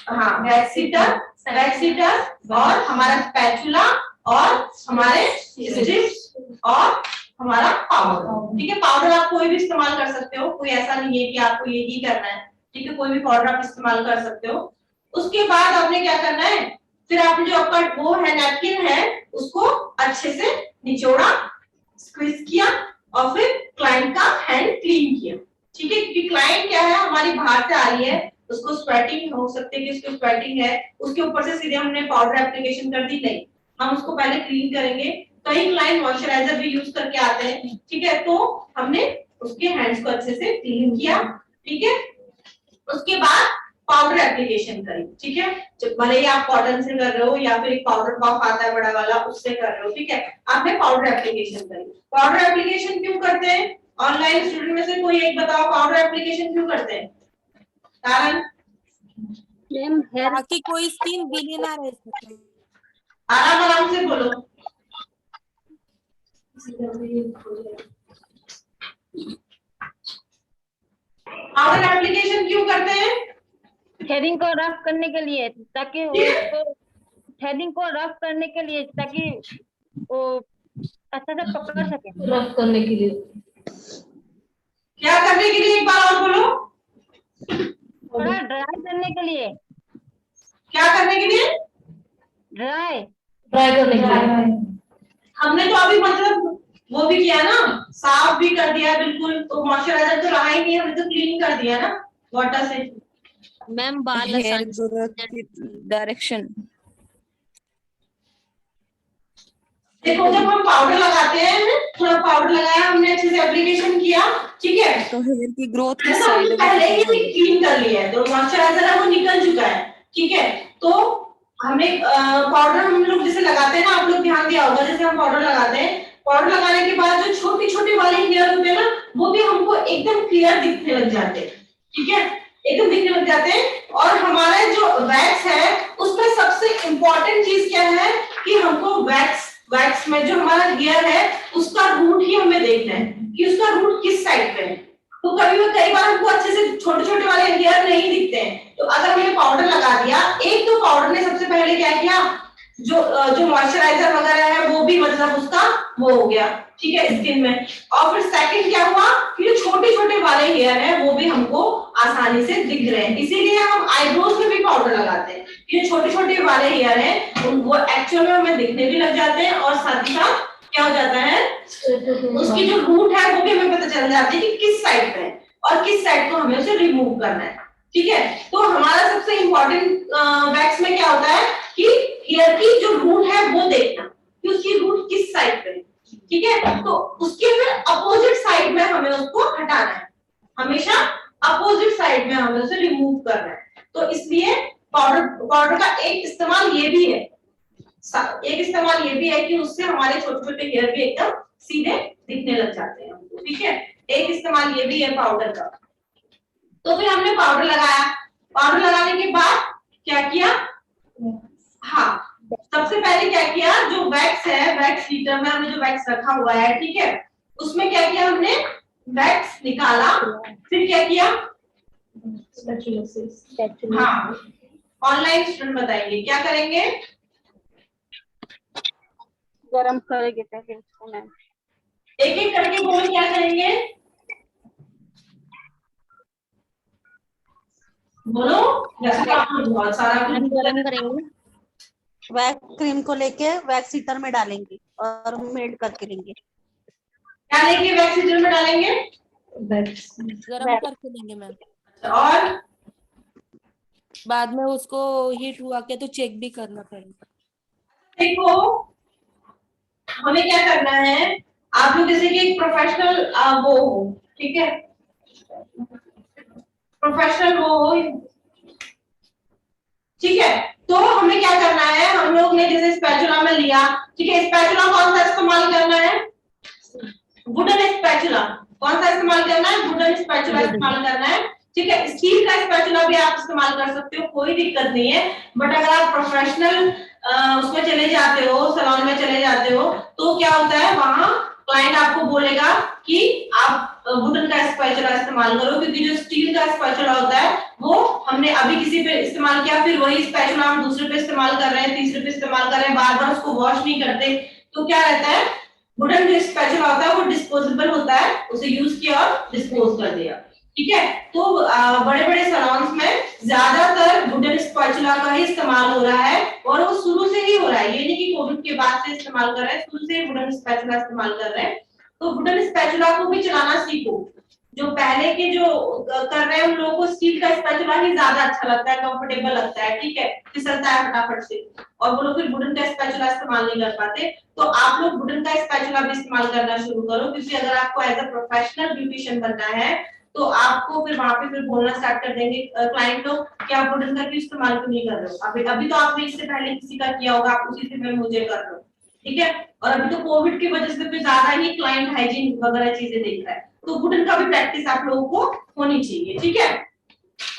हाँ वैक्स हीटर और हमारा स्पैचुला और हमारे स्ट्रिप्स और हमारा पाउडर, ठीक है। पाउडर आप कोई भी इस्तेमाल कर सकते हो, कोई ऐसा नहीं है कि आपको ये ही करना है, ठीक है, कोई भी पाउडर आप इस्तेमाल कर सकते हो। उसके बाद आपने क्या करना है, फिर आपने जो आपका वो है नैपकिन है उसको अच्छे से निचोड़ा, स्क्वीज किया और फिर क्लाइंट का हैंड क्लीन किया, ठीक है, क्योंकि क्लाइंट क्या है हमारी बाहर से आ रही है, उसको स्वेटिंग हो सकती है कि उसको स्वेटिंग है, उसके ऊपर से सीधे हमने पाउडर एप्लीकेशन कर दी, नहीं, हम उसको पहले क्लीन करेंगे। कई क्लाइंट मॉइस्चराइजर भी यूज करके आते हैं, ठीक है, तो हमने उसके हैंड्स को अच्छे से क्लीन किया, ठीक है। उसके बाद पाउडर एप्लीकेशन करें, ठीक है, जब भले ही आप कॉटन से कर रहे हो या फिर एक पाउडर पफ आता है बड़ा वाला उससे कर रहे हो, ठीक है, आपने पाउडर एप्लीकेशन करी। पाउडर एप्लीकेशन क्यों करते हैं, ऑनलाइन स्टूडेंट में से कोई एक बताओ पाउडर एप्लीकेशन क्यों करते हैं, कारण मैम हेयर ताकि कोई स्किन गीली ना रह सके। आराम आराम से बोलो। पाउडर एप्लीकेशन क्यों करते हैं, थ्रेडिंग को रफ करने के लिए, ताकि उसको थ्रेडिंग को रफ करने के लिए, ताकि वो अच्छा से पकड़ सके। रफ करने के लिए, क्या करने के लिए, एक बार और बोलो, थोड़ा ड्राई करने के लिए, क्या करने के लिए, ड्राई करने के लिए। हमने तो अभी मतलब वो भी किया ना, साफ भी कर दिया बिल्कुल, तो मॉइस्चराइजर तो रहा ही नहीं, हमने तो क्लीन कर दिया ना वाटर से। मैम बाल हेयर आसान ग्रोथ की डायरेक्शन। देखो जब हम पाउडर लगाते हैं, थोड़ा पाउडर लगाया हमने, अच्छे से एप्लीकेशन किया, ठीक है, तो हेयर की ग्रोथ की हमने साइड पहले ही क्लीन कर लिया है, तो मॉइस्चराइजर है वो निकल चुका है, ठीक है। तो हमें पाउडर हम लोग जैसे लगाते हैं ना, आप लोग ध्यान दिया होगा, जैसे हम पाउडर लगाते हैं, पाउडर लगाने के बाद जो छोटे छोटे वाले हेयर होते हैं ना, वो भी हमको एकदम क्लियर दिखने लग जाते हैं, ठीक है, एकदम दिखने लग जाते हैं। और हमारा जो वैक्स है उसमें सबसे इंपॉर्टेंट चीज क्या है कि हमको वैक्स में जो हमारा हेयर है उसका रूट ही हमें देखना है कि उसका रूट किस साइड पे है। तो कई बार हमको अच्छे से छोटे छोटे वाले हेयर नहीं दिखते हैं, तो अगर हमने पाउडर लगा दिया, एक तो पाउडर ने सबसे पहले क्या किया, जो मॉइस्चराइजर वगैरह है वो भी मतलब उसका वो हो गया, ठीक है, स्किन में। और फिर सेकंड क्या हुआ कि जो छोटे छोटे वाले हेयर है वो भी हमको आसानी से दिख रहे हैं, इसीलिए हम आईब्रोज में भी पाउडर लगाते हैं, ये छोटे छोटे वाले हेयर है वो एक्चुअल में हमें दिखने भी लग जाते हैं, और साथ ही साथ क्या हो जाता है, उसकी जो रूट है वो भी हमें पता चल जाती है कि किस साइड पे है और किस साइड को हमें उसे रिमूव करना है, ठीक है। तो हमारा सबसे इंपॉर्टेंट वैक्स में क्या होता है कि हेयर की जो रूट है वो देखना कि उसकी रूट किस साइड पे है, ठीक है। तो उसके फिर अपोजिट साइड में हमें उसको हटाना है, हमेशा अपोजिट साइड में हमें उसे रिमूव करना है। तो इसलिए पाउडर का एक इस्तेमाल ये भी है, कि उससे हमारे छोटे छोटे हेयर भी एकदम सीधे दिखने लग जाते हैं हमको, ठीक है, एक इस्तेमाल ये भी है पाउडर का। तो फिर हमने पाउडर लगाया, पाउडर लगाने के बाद क्या किया, हाँ सबसे पहले क्या किया, जो वैक्स है, वैक्स हीटर में हमने जो वैक्स रखा हुआ है, ठीक है, उसमें क्या किया हमने, वैक्स निकाला, फिर क्या किया, हाँ ऑनलाइन स्टूडेंट बताएंगे क्या करेंगे, गरम करेंगे पहले उसको मैम। एक एक करके बोल क्या करेंगे, बोलो, जैसे तो आप लोग बहुत सारा मैम गरम करेंगे। वैक्स क्रीम को लेके वैक्स हीटर में डालेंगे और मेल्ट करके लेंगे। क्या लेंगे? वैक्स हीटर में डालेंगे गरम करके लेंगे मैम। और बाद में उसको हीट हुआ के तो चेक भी करना पड़ेगा। देखो हमें क्या करना है, आप लोग जैसे कि एक प्रोफेशनल वो हो, ठीक है, प्रोफेशनल वो हो, ठीक है। तो हमें क्या करना है, हम लोग ने जैसे स्पैचुला में लिया, ठीक है, स्पैचुला कौन सा इस्तेमाल करना है? Wooden spatula. कौन सा इस्तेमाल करना है? वुडन स्पैचुला इस्तेमाल करना है, ठीक है। स्टील का स्पैचुला भी आप इस्तेमाल कर सकते हो, कोई दिक्कत नहीं है। बट अगर आप प्रोफेशनल उसमें चले जाते हो, सैलून में चले जाते हो, तो क्या होता है, वहां क्लाइंट आपको बोलेगा कि आप वुडन का स्पैचुला इस्तेमाल करो, क्योंकि जो स्टील का स्पैचुला होता है वो हमने अभी किसी पे इस्तेमाल किया, फिर वही स्पैचुला हम दूसरे पे इस्तेमाल कर रहे हैं, तीसरे पे इस्तेमाल कर रहे हैं, बार बार उसको वॉश नहीं करते, तो क्या रहता है, वुडन जो स्पैचुला होता है वो डिस्पोजेबल होता है, उसे यूज किया और डिस्पोज कर दिया, ठीक है। तो बड़े बड़े सैलून्स में ज्यादातर वुडन स्पैचुला का ही इस्तेमाल हो रहा है, और वो शुरू से ही हो रहा है, ये नहीं कि कोविड के बाद से इस्तेमाल कर रहे हैं, शुरू से वुडन स्पैचुला इस्तेमाल कर रहे हैं। तो वुडन स्पैचुला को भी चलाना सीखो। जो पहले के जो कर रहे हैं उन लोगों को स्टील का स्पैचुला ही ज्यादा अच्छा लगता है, कंफर्टेबल लगता है, ठीक है, फिसलता है फटाफट से, और वो लोग फिर वुडन का स्पैचुला इस्तेमाल नहीं कर पाते। तो आप लोग वुडन का स्पैचुला भी इस्तेमाल करना शुरू करो, क्योंकि अगर आपको एज अ प्रोफेशनल ब्यूटिशियन बनना है तो आपको फिर वहां पे फिर बोलना स्टार्ट कर देंगे क्लाइंट लोग कि आप वुडन का क्यों इस्तेमाल क्यों नहीं कर रहे हो, अभी तो आपने इससे पहले किसी का किया होगा, आप उसी से फिर मुझे कर रहे हो, ठीक है। और अभी तो कोविड की वजह से फिर ज्यादा ही क्लाइंट हाइजीन वगैरह चीजें देख रहा है, तो वुडन का भी प्रैक्टिस आप लोगों को होनी चाहिए, ठीक है।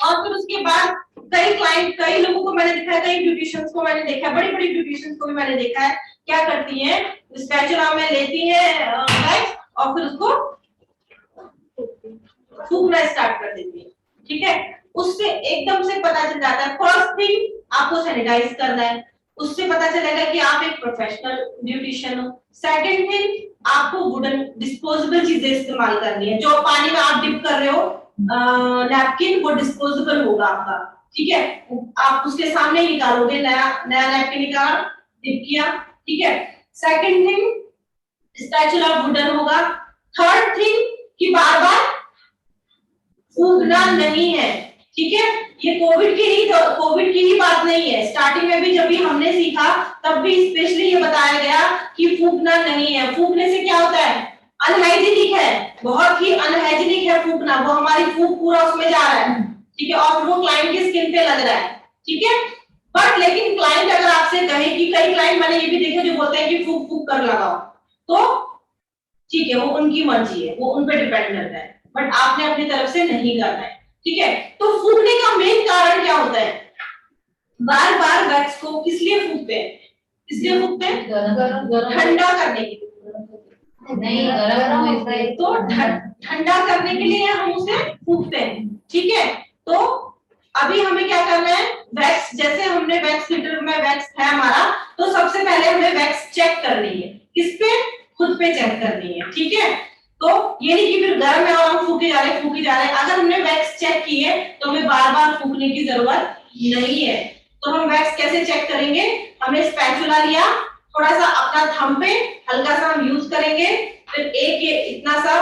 और फिर उसके बाद कई क्लाइंट, कई लोगों को मैंने देखा है, कई ब्यूटिशियंस को मैंने देखा है, बड़ी बड़ी ब्यूटिशियंस को भी मैंने देखा है, क्या करती हैं, स्पैचुला में लेती है वैक्स और फिर उसको फूकना स्टार्ट कर देती है, ठीक है। उससे एकदम से पता चल जाता है, फर्स्ट थिंग आपको सैनिटाइज करना है, उससे पता चलेगा कि आप एक प्रोफेशनल ब्यूटिशियन हो। सेकंड थिंग, आपको वुडन डिस्पोजेबल चीजें इस्तेमाल करनी है, जो पानी में आप डिप कर रहे हो नैपकिन, वो डिस्पोजेबल होगा आपका, ठीक है, आप उसके सामने ही निकालोगे, नया नया नैपकिन निकाला, डिप किया, ठीक है। सेकंड थिंग, स्पैचुला वुडन होगा। थर्ड थिंग कि बार बार फूकना नहीं है, ठीक है। ये कोविड की ही बात नहीं है, स्टार्टिंग में भी जब भी हमने सीखा तब भी स्पेशली ये बताया गया कि फूकना नहीं है। फूकने से क्या होता है, अनहाइजीनिक है, बहुत ही अनहाइजीनिक है फूकना, वो हमारी फूक पूरा उसमें जा रहा है, ठीक है, और वो क्लाइंट की स्किन पे लग रहा है, ठीक है। बट लेकिन क्लाइंट अगर आपसे कहे कि कई क्लाइंट मैंने ये भी देखे जो बोलते हैं कि फूक फूक कर लगाओ, तो ठीक है, वो उनकी मर्जी है, वो उन पे डिपेंड करता है, बट आपने अपनी तरफ से नहीं करना है, ठीक है। तो फूकने का मेन कारण क्या होता है, बार बार वैक्स को किस लिए फूकते हैं, इसलिए फूकते हैं ठंडा करने के लिए, नहीं गरम होता है तो ठंडा करने के लिए हम उसे फूकते हैं, ठीक है। तो अभी हमें क्या करना है, वैक्स, जैसे हमने वैक्स हीटर में वैक्स है हमारा, तो सबसे पहले हमें वैक्स चेक करनी है, किस पे, खुद पे चेक करनी है, ठीक है। तो ये नहीं कि फिर गर्म है और हम फूके जा रहे हैं, अगर हमने वैक्स चेक की है तो हमें बार बार फूकने की जरूरत नहीं है। तो हम वैक्स कैसे चेक करेंगे, हमने स्पैचुला लिया, थोड़ा सा अपना थंब पे हल्का सा हम यूज करेंगे, फिर एक ये इतना सा,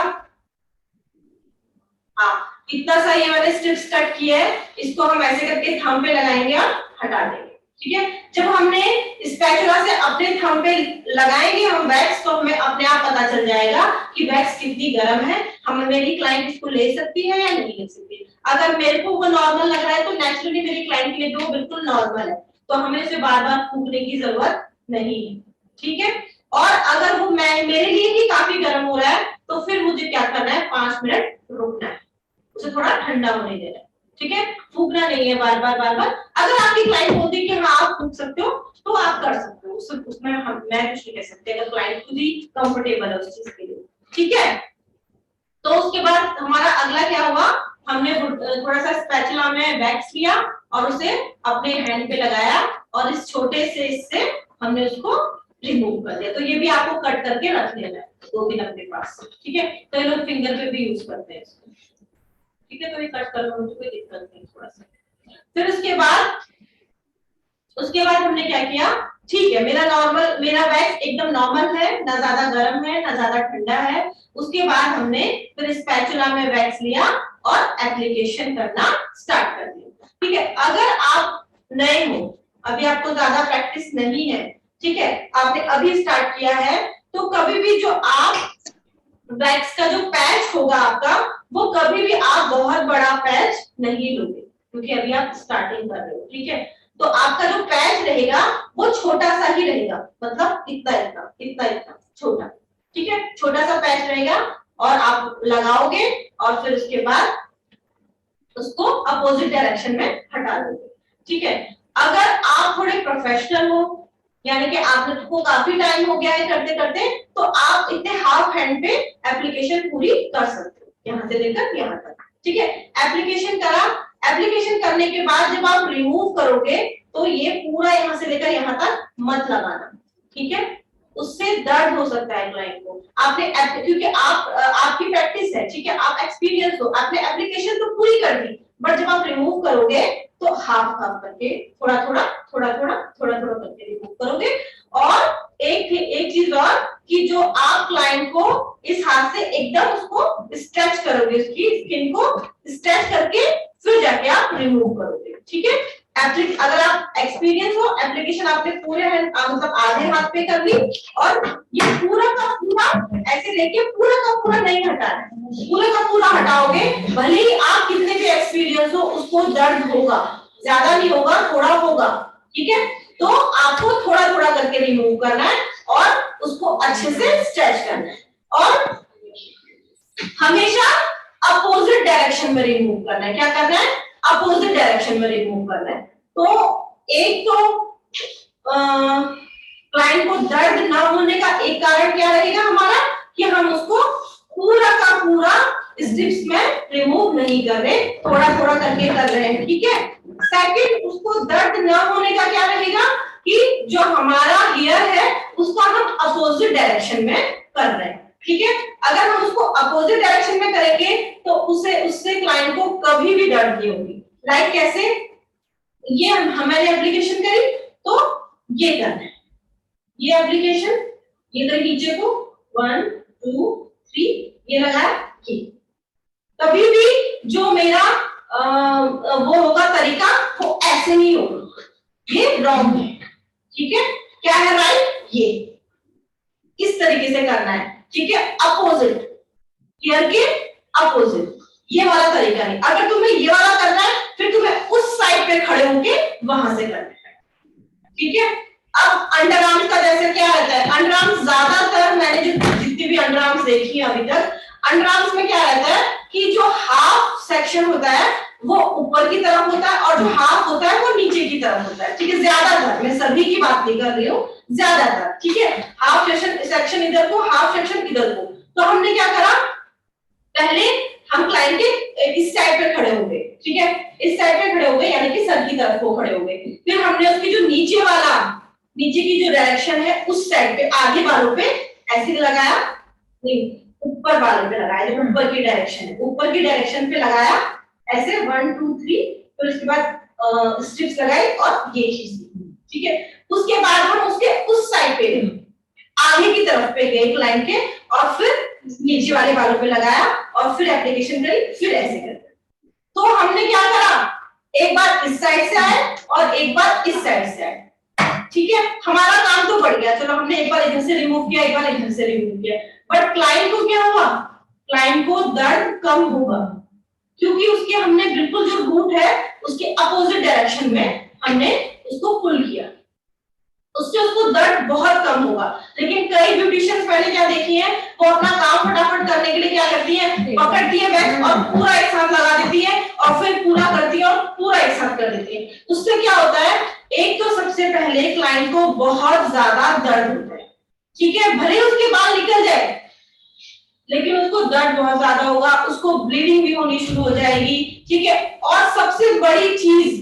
हाँ इतना सा ये मैंने स्ट्रिप्स कट किया है, इसको हम ऐसे करके थंब पे लगाएंगे और हटा देंगे, ठीक है। जब हमने स्पैचुला से अपने थंब पे लगाएंगे हम वैक्स, तो हमें अपने आप पता चल जाएगा कि वैक्स कितनी गर्म है, हम, मेरी क्लाइंट इसको ले सकती है या नहीं ले सकती। अगर मेरे को वो नॉर्मल लग रहा है तो नेचुरली मेरी क्लाइंट के लिए वो बिल्कुल नॉर्मल है, तो हमें इसे बार बार फूकने की जरूरत नहीं है, ठीक है। और अगर वो मेरे लिए ही काफी गर्म हो रहा है तो फिर मुझे क्या करना है, 5 मिनट रुकना है, उसे थोड़ा ठंडा होने देना है, ठीक है, फूकना नहीं है बार बार बार बार। अगर आपकी क्लाइंट बोलती है कि हाँ आप फूक सकते हो तो आप कर सकते हो, उसमें मैं कुछ नहीं कह सकते, अगर क्लाइंट खुद ही कंफर्टेबल है उस चीज के लिए, ठीक है। तो उसके बाद हमारा अगला क्या हुआ, हमने थोड़ा सा स्पैचुला में वैक्स लिया और उसे अपने हैंड पे लगाया और इस छोटे से इससे हमने उसको रिमूव कर दिया। तो ये भी आपको कट करके रख लेना है 2 दिन अपने पास, ठीक है। तो ये लोग फिंगर पे भी यूज करते हैं इसको, ठीक है। तो ये कट कर लो, मुझे कोई दिक्कत नहीं थोड़ा सा। फिर उसके बाद हमने क्या किया, ठीक है, मेरा वैक्स एकदम नॉर्मल है, ना ज्यादा गर्म है ना ज्यादा ठंडा है। उसके बाद हमने फिर स्पैचुला में वैक्स लिया और एप्लीकेशन करना स्टार्ट कर दिया। ठीक है, अगर आप नए हो, अभी आपको ज्यादा प्रैक्टिस नहीं है, ठीक है, आपने अभी स्टार्ट किया है, तो कभी भी जो आप वैक्स का जो पैच होगा आपका, वो कभी भी आप बहुत बड़ा पैच नहीं लोगे, क्योंकि अभी आप स्टार्टिंग कर रहे हो। ठीक है, तो आपका जो पैच रहेगा वो छोटा सा ही रहेगा, मतलब इतना इतना इतना इतना छोटा। ठीक है, छोटा सा पैच रहेगा और आप लगाओगे और फिर उसके बाद उसको अपोजिट डायरेक्शन में हटा दोगे। ठीक है, अगर आप थोड़े प्रोफेशनल हो, यानी कि आपको काफी टाइम हो गया है करते करते, तो आप इतने हाफ हैंड पे एप्लीकेशन पूरी कर सकते हो, यहाँ से लेकर यहाँ तक। ठीक है, एप्लीकेशन करा, एप्लीकेशन करने के बाद जब आप रिमूव करोगे तो ये पूरा यहाँ से लेकर यहाँ तक मत लगाना। ठीक है, उससे दर्द हो सकता है क्लाइंट को। आपने क्योंकि आपकी प्रैक्टिस है, ठीक है, आप एक्सपीरियंस हो, आपने एप्लीकेशन तो पूरी कर दी, बट जब आप रिमूव करोगे तो हाफ हाफ करके थोड़ा थोड़ा करके रिमूव करोगे। और एक चीज और कि जो आप क्लाइंट को इस हाथ से एकदम उसको स्ट्रेच करोगे, उसकी स्किन को स्ट्रेच करके फिर जाके आप रिमूव करोगे। ठीक है, अगर आप एक्सपीरियंस हो, एप्लीकेशन आपने पूरे मतलब आधे हाथ पे कर ली और ये पूरा का पूरा ऐसे लेके पूरा का पूरा नहीं हटाना है, पूरा का पूरा हटाओगे, भले ही आप कितने भी एक्सपीरियंस हो, उसको दर्द होगा, ज्यादा नहीं होगा, थोड़ा होगा। ठीक है, तो आपको थोड़ा थोड़ा करके रिमूव करना है और उसको अच्छे से स्ट्रेच करना है और हमेशा अपोजिट डायरेक्शन में रिमूव करना है। क्या करना है? अपोजिट डायरेक्शन में रिमूव करना है। तो एक तो क्लाइंट को दर्द ना होने का एक कारण क्या रहेगा हमारा, कि हम उसको पूरा का पूरा स्ट्रिप्स में रिमूव नहीं कर रहे, थोड़ा थोड़ा करके कर रहे हैं। ठीक है, सेकंड, उसको दर्द ना होने का क्या रहेगा कि जो हमारा हेयर है उसका हम अपोजिट डायरेक्शन में कर रहे हैं। ठीक है, अगर हम उसको अपोजिट डायरेक्शन में करेंगे तो उससे क्लाइंट को कभी भी दर्द नहीं होगी। लाइक कैसे, ये हमारी एप्लीकेशन करी तो ये करना है, ये एप्लीकेशन ये करी नीचे को 1 2 3 ये लगाया, ये कभी भी जो मेरा वो होगा तरीका वो ऐसे नहीं होगा, ये रॉन्ग है। ठीक है, क्या है राइट, ये इस तरीके से करना है। ठीक है, अपोजिट, हेयर के अपोजिट, ये वाला तरीका नहीं। अगर तुम्हें ये वाला करना है फिर तुम्हें उस साइड पे खड़े होके वहां से करना है। ठीक है, अब अंडर आर्म्स का जैसे क्या रहता है, अंडर आर्म्स ज्यादातर मैंने जो जितनी भी अंडर आर्म्स देखी है अभी तक, अंडर आर्म्स में क्या रहता है कि जो हाफ सेक्शन होता है वो ऊपर की तरफ होता है और जो हाफ होता है वो नीचे की तरफ होता है। ठीक है, ज्यादातर, मैं सभी की बात नहीं कर रही हूँ, ज्यादातर। ठीक है, हाफ सेक्शन इधर को, हाफ सेक्शन इधर को। तो हमने क्या करा, पहले हम क्लाइंट के इस साइड पे खड़े हो गए। ठीक है, इस साइड पे खड़े हो गए यानी कि सर की तरफ को खड़े हो गए। फिर हमने उसकी जो नीचे की जो डायरेक्शन है उस साइड पे आगे बालों पे ऐसे लगाया, नहीं ऊपर बालों पे लगाया, जो ऊपर की डायरेक्शन है ऊपर की डायरेक्शन पे लगाया ऐसे 1 2 3, फिर उसके बाद स्ट्रिप्स लगाई और ये चीज। ठीक है, उसके बाद हम उसके उस साइड पे आगे की तरफ पे गए क्लाइंट के और फिर नीचे वाले बालों पे लगाया और फिर एप्लीकेशन करी, फिर ऐसे करते। तो हमने क्या करा, एक बार इस साइड से आए और एक बार इस साइड से आए। ठीक है, हमारा काम तो बढ़ गया, चलो हमने एक बार इधर से रिमूव किया, एक बार इधर से रिमूव किया, बट क्लाइंट को क्या हुआ, क्लाइंट को दर्द कम होगा क्योंकि उसके हमने बिल्कुल जो रूट है उसके अपोजिट डायरेक्शन में हमने उसको पुल किया, उससे उसको दर्द बहुत कम होगा। लेकिन कई ब्यूटिशियंस मैंने क्या देखी है, वो अपना काम फटाफट करने के लिए क्या करती है, पकड़ती है वैक्स और पूरा एक साथ लगा देती है और फिर पूरा करती है और पूरा एक साथ कर देती है। उससे क्या होता है, एक तो सबसे पहले क्लाइंट को बहुत ज्यादा दर्द होता है। ठीक है, भले उसके बाल निकल जाए लेकिन उसको दर्द बहुत ज्यादा होगा, उसको ब्लीडिंग भी होनी शुरू हो जाएगी। ठीक है, और सबसे बड़ी चीज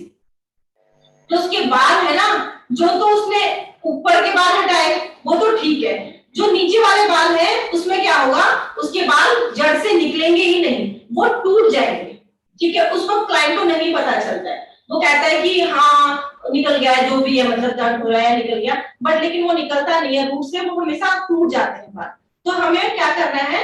जो उसके बाल है ना, जो तो उसने ऊपर के बाल हटाए वो तो ठीक है, जो नीचे वाले बाल हैं उसमें क्या होगा, उसके बाल जड़ से निकलेंगे ही नहीं, वो टूट जाएंगे। ठीक है, उसको क्लाइंट को नहीं पता चलता है। वो कहता है कि हाँ निकल गया है, जो भी है मतलब दर्द हो रहा है निकल गया, बट लेकिन वो निकलता नहीं है रूट से, वो हमेशा टूट जाते हैं बाल। तो हमें क्या करना है,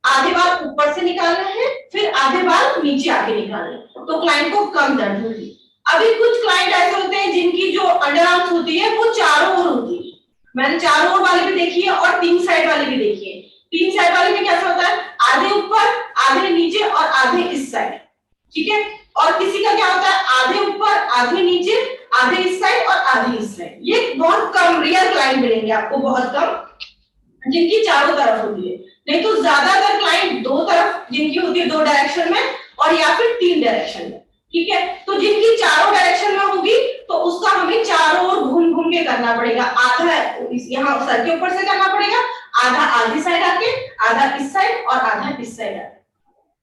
आधे बाल ऊपर से निकालना है, फिर आधे बाल नीचे आके निकालना है, तो क्लाइंट को कम दर्द होगी। अभी कुछ क्लाइंट ऐसे होते हैं जिनकी जो अंडर आर्म्स होती है वो चारों ओर होती है, मैंने चारों ओर वाली भी देखी है और 3 साइड वाली भी देखी है। 3 साइड वाले में कैसा होता है, आधे ऊपर आधे नीचे और आधे इस साइड, ठीक है। और किसी का क्या होता है, आधे ऊपर आधे नीचे आधे इस साइड और आधे इस साइड। ये बहुत कम रियल क्लाइंट मिलेंगे आपको, बहुत कम जिनकी चारों तरफ होती है, नहीं तो ज्यादातर क्लाइंट 2 तरफ जिनकी होती है, 2 डायरेक्शन में और या फिर 3 डायरेक्शन में, ठीक है। तो जिनकी चारों डायरेक्शन में होगी तो उसका हमें चारों ओर घूम घूम के करना पड़ेगा, आधा यहाँ सर के ऊपर से करना पड़ेगा, आधा आधी साइड आके, आधा इस साइड और आधा इस साइड आके।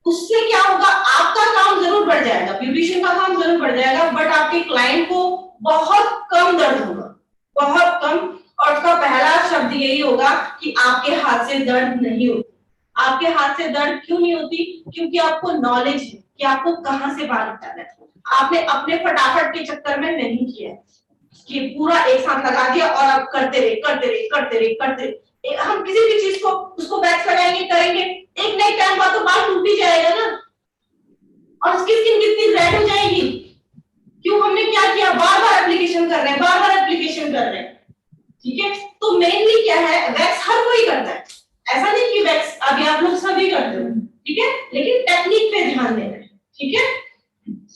उससे क्या होगा, आपका काम जरूर बढ़ जाएगा, ब्यूटिशियन का काम जरूर बढ़ जाएगा, बट आपके क्लाइंट को बहुत कम दर्द होगा, बहुत कम। और उसका पहला शब्द यही होगा कि आपके हाथ से दर्द नहीं होती। आपके हाथ से दर्द क्यों नहीं होती, क्योंकि आपको नॉलेज है कि आपको कहां से बाल हटाना है। आपने अपने फटाफट के चक्कर में नहीं किया कि पूरा एक साथ लगा दिया और आप करते रहे करते रहे करते रहे करते रहे। हम किसी भी चीज को उसको वैक्स लगाएंगे करेंगे, एक ना एक टाइम बाद तो बाल टूट ही जाएगा ना, और उसकी स्किन कितनी रेड हो जाएगी। क्यों, हमने क्या किया, बार बार एप्लीकेशन कर रहे हैं, बार बार एप्लीकेशन कर रहे हैं, ठीक है। तो मेनली क्या है, वैक्स हर कोई करता है, ऐसा नहीं कि वैक्स अभी आप लोग सभी करते हो, ठीक है, लेकिन टेक्निक पे ध्यान देना है, ठीक है।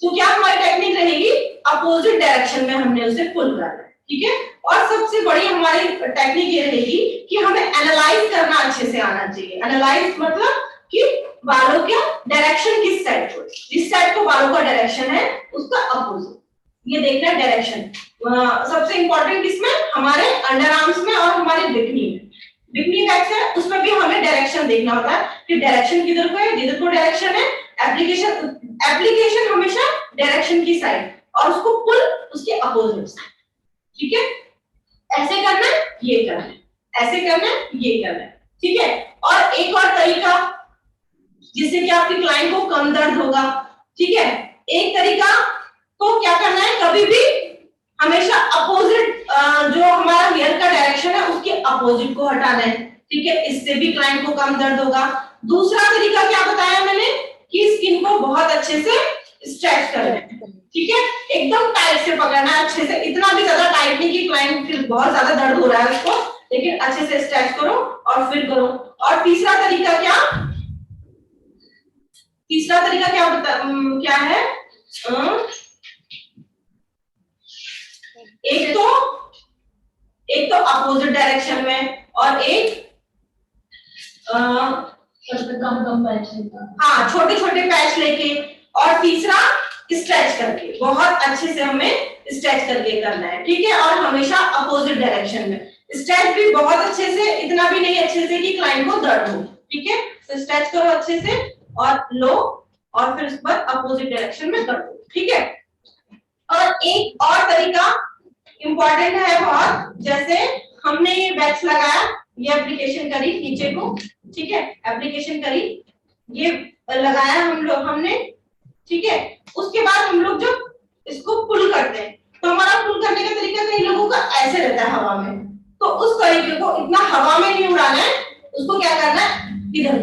तो क्या हमारी टेक्निक रहेगी, अपोजिट डायरेक्शन में हमने उसे पुल करना है, ठीक है। और सबसे बड़ी हमारी टेक्निक ये रहेगी कि हमें एनालाइज करना अच्छे से आना चाहिए। एनालाइज मतलब कि बालों का डायरेक्शन किस साइड को, जिस साइड को बालों का डायरेक्शन है उसका अपोजिट, ये देखना है डायरेक्शन। सबसे इंपॉर्टेंट किसमें, हमारे अंडर आर्म्स में और हमारे बिकनी में। बिकनी वैक्स है उसमें भी हमें डायरेक्शन देखना होता है कि डायरेक्शन किधर को है, जिधर को डायरेक्शन है एप्लीकेशन हमेशा डायरेक्शन की साइड और उसको पुल उसके अपोजिट साइड, ठीक है। ऐसे करना है, ये करना है, ऐसे करना है, ये करना है, ठीक है। और एक और तरीका जिससे कि आपके क्लाइंट को कम दर्द होगा, ठीक है। एक तरीका तो क्या करना है, कभी भी हमेशा अपोजिट जो हमारा हेयर का डायरेक्शन है उसके अपोजिट को हटाना है, ठीक है। इससे भी क्लाइंट को कम दर्द होगा। दूसरा तरीका क्या बताया मैंने कि स्किन को बहुत अच्छे से स्ट्रेच करना है, ठीक है, एकदम टाइट से पकड़ना है अच्छे से, इतना भी ज्यादा टाइट नहीं कि क्लाइंट फिर बहुत ज्यादा दर्द हो रहा है उसको, लेकिन अच्छे से स्ट्रेच करो और फिर करो। और तीसरा तरीका क्या, तीसरा तरीका क्या है, एक तो अपोजिट डायरेक्शन में और एक हाँ छोटे छोटे पैच लेके, और तीसरा स्ट्रेच करके, बहुत अच्छे से हमें स्ट्रेच करके करना है, ठीक है। और हमेशा अपोजिट डायरेक्शन में स्ट्रेच भी बहुत अच्छे से, इतना भी नहीं अच्छे से कि क्लाइंट को दर्द हो, ठीक है। तो स्ट्रेच करो अच्छे से और लो, और फिर उस पर अपोजिट डायरेक्शन में कर दो, ठीक है। और एक और तरीका इंपॉर्टेंट है बहुत, जैसे हमने ये वैक्स लगाया, ये एप्लीकेशन करी नीचे को, ठीक है, एप्लीकेशन करी, ये लगाया हमने, ठीक है। उसके बाद हम लोग जब इसको पुल करते हैं तो हमारा पुल करने का तरीका कई लोगों का ऐसे रहता है हवा में, तो उस तरीके को इतना हवा में नहीं उड़ाना है, उसको क्या करना है इधर,